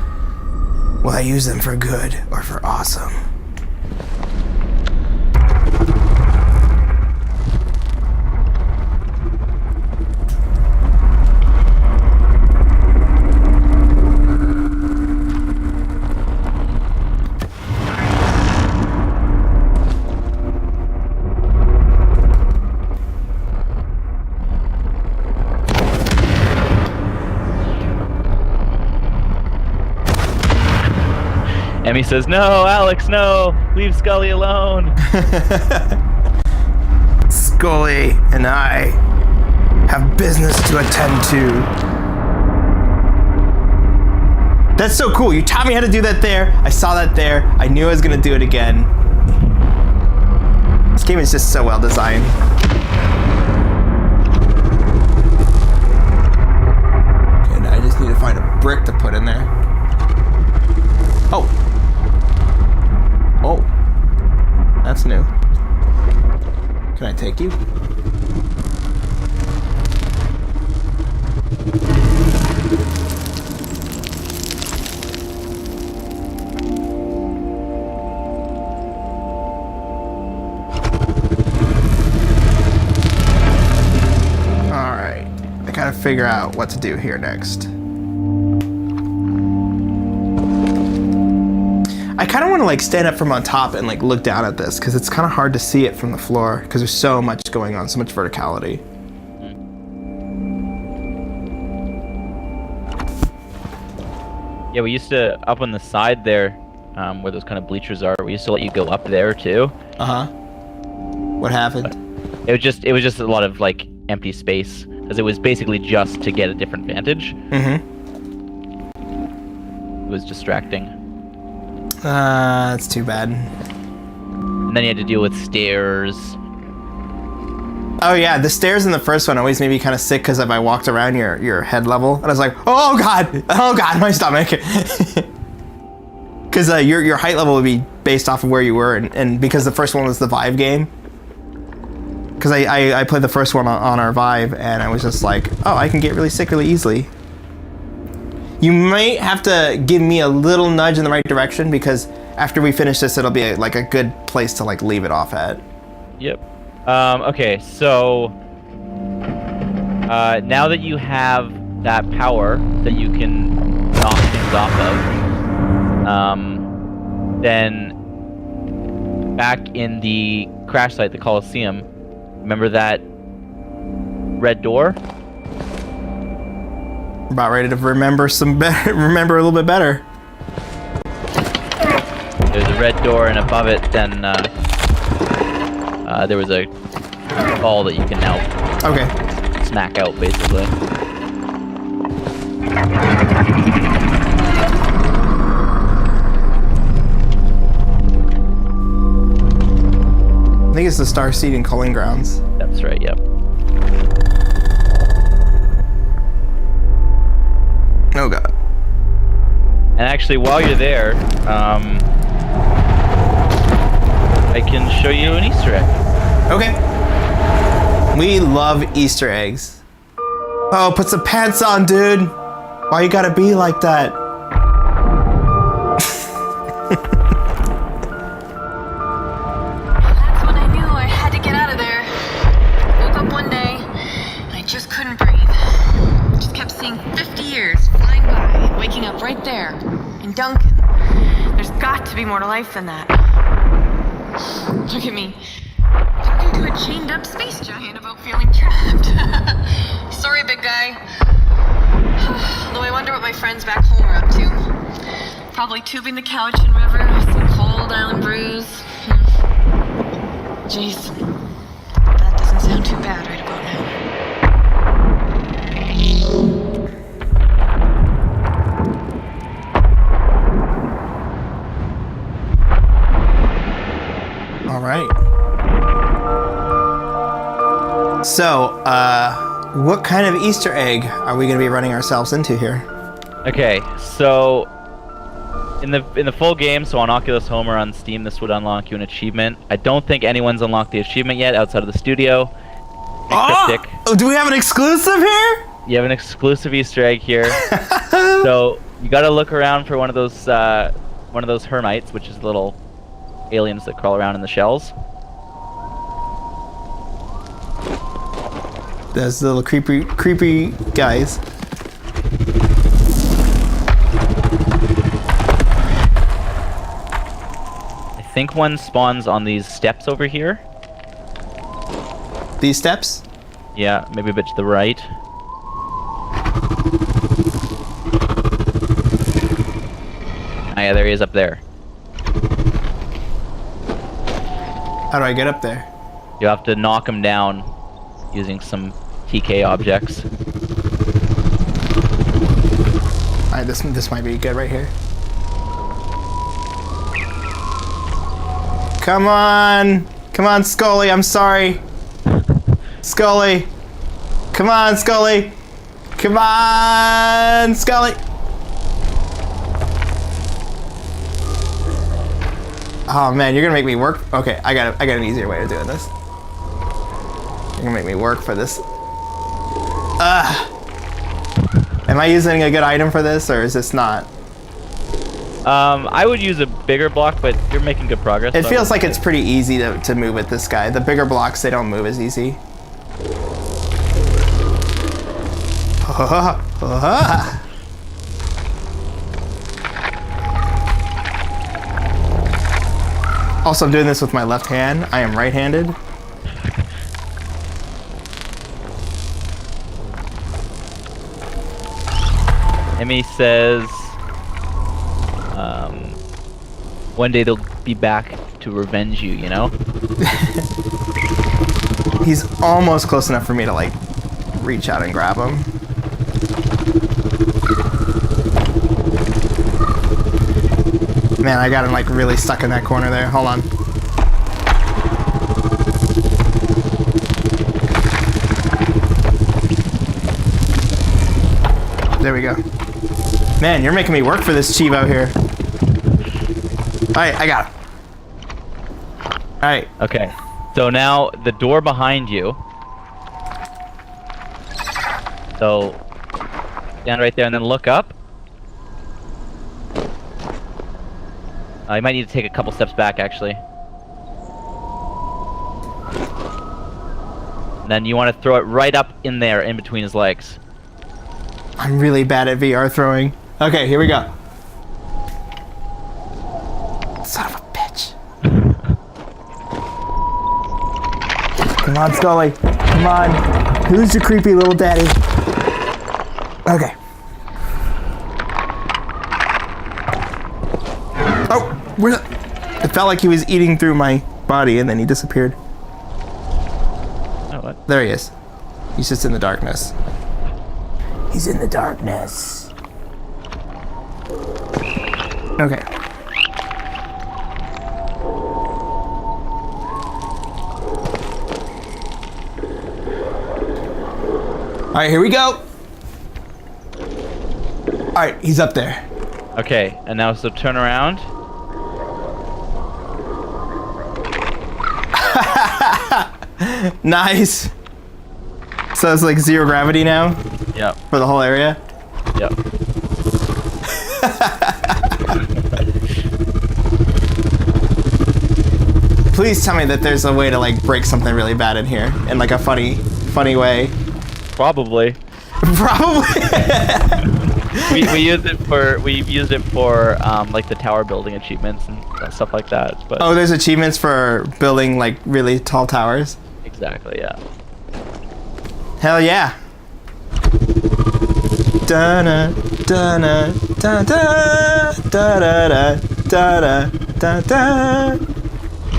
Will I use them for good or for awesome? Emmy says, "No, Alex, no! Leave Scully alone!" Scully and I have business to attend to. That's so cool. You taught me how to do that there. I saw that there. I knew I was going to do it again. This game is just so well designed. And I just need to find a brick to put in there. Oh. Oh. That's new. Can I take you? Alright. I gotta figure out what to do here next. I kind of want to like stand up from on top and like look down at this because it's kind of hard to see it from the floor because there's so much going on, so much verticality. Yeah, we used to, up on the side there, where those kind of bleachers are, we used to let you go up there too. Uh-huh. What happened? It was just a lot of like empty space because it was basically just to get a different vantage. Mm-hmm. It was distracting. That's too bad. And then you had to deal with stairs. Oh yeah, the stairs in the first one always made me kind of sick because if I walked around your head level, and I was like, oh god, my stomach. Because your height level would be based off of where you were, and because the first one was the Vive game. Because I played the first one on our Vive, and I was just like, oh, I can get really sick really easily. You might have to give me a little nudge in the right direction because after we finish this, it'll be like a good place to like leave it off at. Yep. Okay, so now that you have that power that you can knock things off of, then back in the crash site, the Coliseum, remember that red door? About ready to remember remember a little bit better. There's a red door, and above it, then there was a ball that you can now smack out, basically. I think it's the Star Seed and Culling Grounds. That's right. Yep. Oh god. And actually, while you're there, I can show you an Easter egg. Okay. We love Easter eggs. Oh, put some pants on, dude. Why you gotta be like that? That's when I knew I had to get out of there. Woke up one day, and I just couldn't breathe. Just kept seeing 50 years flying by and waking up right there in Duncan. There's got to be more to life than that. Look at me, talking to a chained up space giant about feeling trapped. Sorry, big guy. Though I wonder what my friends back home are up to. Probably tubing the Cowichan River with some cold island brews. Jeez, that doesn't sound too bad right about now. All right. So, what kind of Easter egg are we going to be running ourselves into here? Okay, so in the full game, so on Oculus Home or on Steam, this would unlock you an achievement. I don't think anyone's unlocked the achievement yet outside of the studio. cryptic. Oh, do we have an exclusive here? You have an exclusive Easter egg here. So you got to look around for one of those hermites, which is little aliens that crawl around in the shells. Those little creepy guys. I think one spawns on these steps over here. These steps? Yeah, maybe a bit to the right. Ah, yeah, there he is up there. How do I get up there? You have to knock him down using some TK objects. Alright, this might be good right here. Come on! Come on, Scully, I'm sorry. Scully! Come on, Scully! Come on, Scully! Oh man, you're gonna make me work. Okay, I got an easier way of doing this. You're gonna make me work for this. Am I using a good item for this, or is this not? I would use a bigger block, but you're making good progress. It feels like it's pretty easy to move with this guy. The bigger blocks, they don't move as easy. Also, I'm doing this with my left hand. I am right-handed. Emmy says, one day they'll be back to revenge you, you know? He's almost close enough for me to, like, reach out and grab him. Man, I got him, like, really stuck in that corner there. Hold on. There we go. Man, you're making me work for this Chivo here. Alright, I got him. Alright. Okay. So now the door behind you. So stand right there and then look up. You might need to take a couple steps back, actually. And then you want to throw it right up in there, in between his legs. I'm really bad at VR throwing. Okay, here we go. Son of a bitch. Come on, Scully. Come on. Who's your creepy little daddy? Okay. Oh, where the... It felt like he was eating through my body and then he disappeared. Oh, what? There he is. He's just in the darkness. He's in the darkness. Okay. Alright, here we go. Alright, he's up there. Okay, and now so turn around. Nice. So it's like zero gravity now? Yep. For the whole area? Yep. Please tell me that there's a way to like break something really bad in here in like a funny way. Probably. Probably. We've used it for like the tower building achievements and stuff like that. But oh, there's achievements for building like really tall towers. Exactly. Yeah. Hell yeah. Da-na, da-na, da-da, da-da-da, da-da, da-da,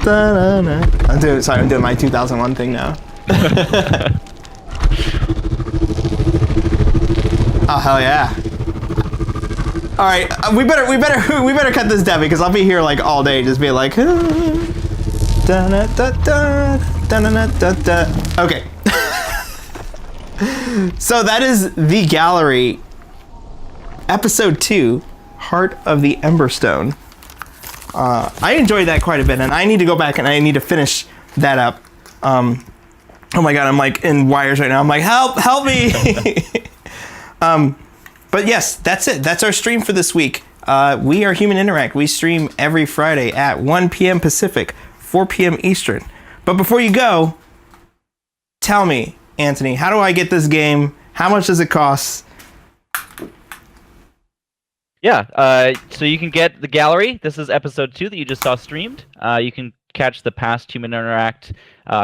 da-da-da. I'm doing my 2001 thing now. Oh hell yeah. All right, we better cut this down because I'll be here like all day just being like okay. So that is The Gallery, episode 2, Heart of the Emberstone. I enjoyed that quite a bit, and I need to go back and I need to finish that up. Oh my god, I'm like in wires right now. I'm like, help me. But yes, that's it. That's our stream for this week. We are Human Interact. We stream every Friday at 1 p.m. Pacific, 4 p.m. Eastern. But before you go, tell me, Anthony, how do I get this game? How much does it cost? Yeah, so you can get the gallery. This is episode 2 that you just saw streamed. You can catch the past Human Interact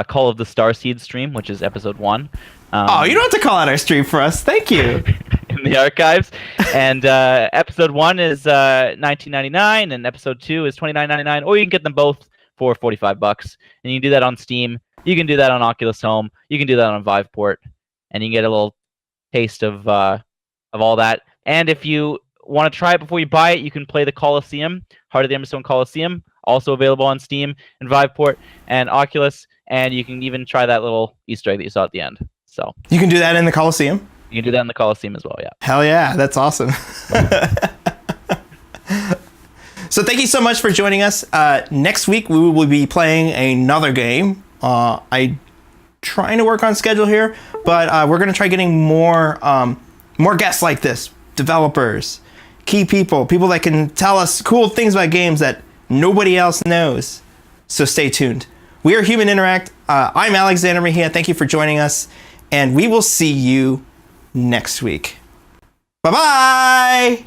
Call of the Starseed stream, which is episode 1. Oh, you don't have to call out our stream for us. Thank you. In the archives. And episode 1 is $19.99, and episode 2 is $29.99, or you can get them both for $45. And you can do that on Steam. You can do that on Oculus Home. You can do that on Viveport. And you can get a little taste of all that. And if you want to try it before you buy it, you can play the Coliseum, Heart of the Emberstone Coliseum, also available on Steam and Viveport and Oculus, and you can even try that little Easter egg that you saw at the end. So you can do that in the Coliseum? You can do that in the Coliseum as well, yeah. Hell yeah, that's awesome. So thank you so much for joining us. Next week, we will be playing another game. I'm trying to work on schedule here, but we're going to try getting more guests like this, developers, key people that can tell us cool things about games that nobody else knows. So stay tuned. We are Human Interact. I'm Alexander Mejia. Thank you for joining us, and we will see you next week. Bye-bye!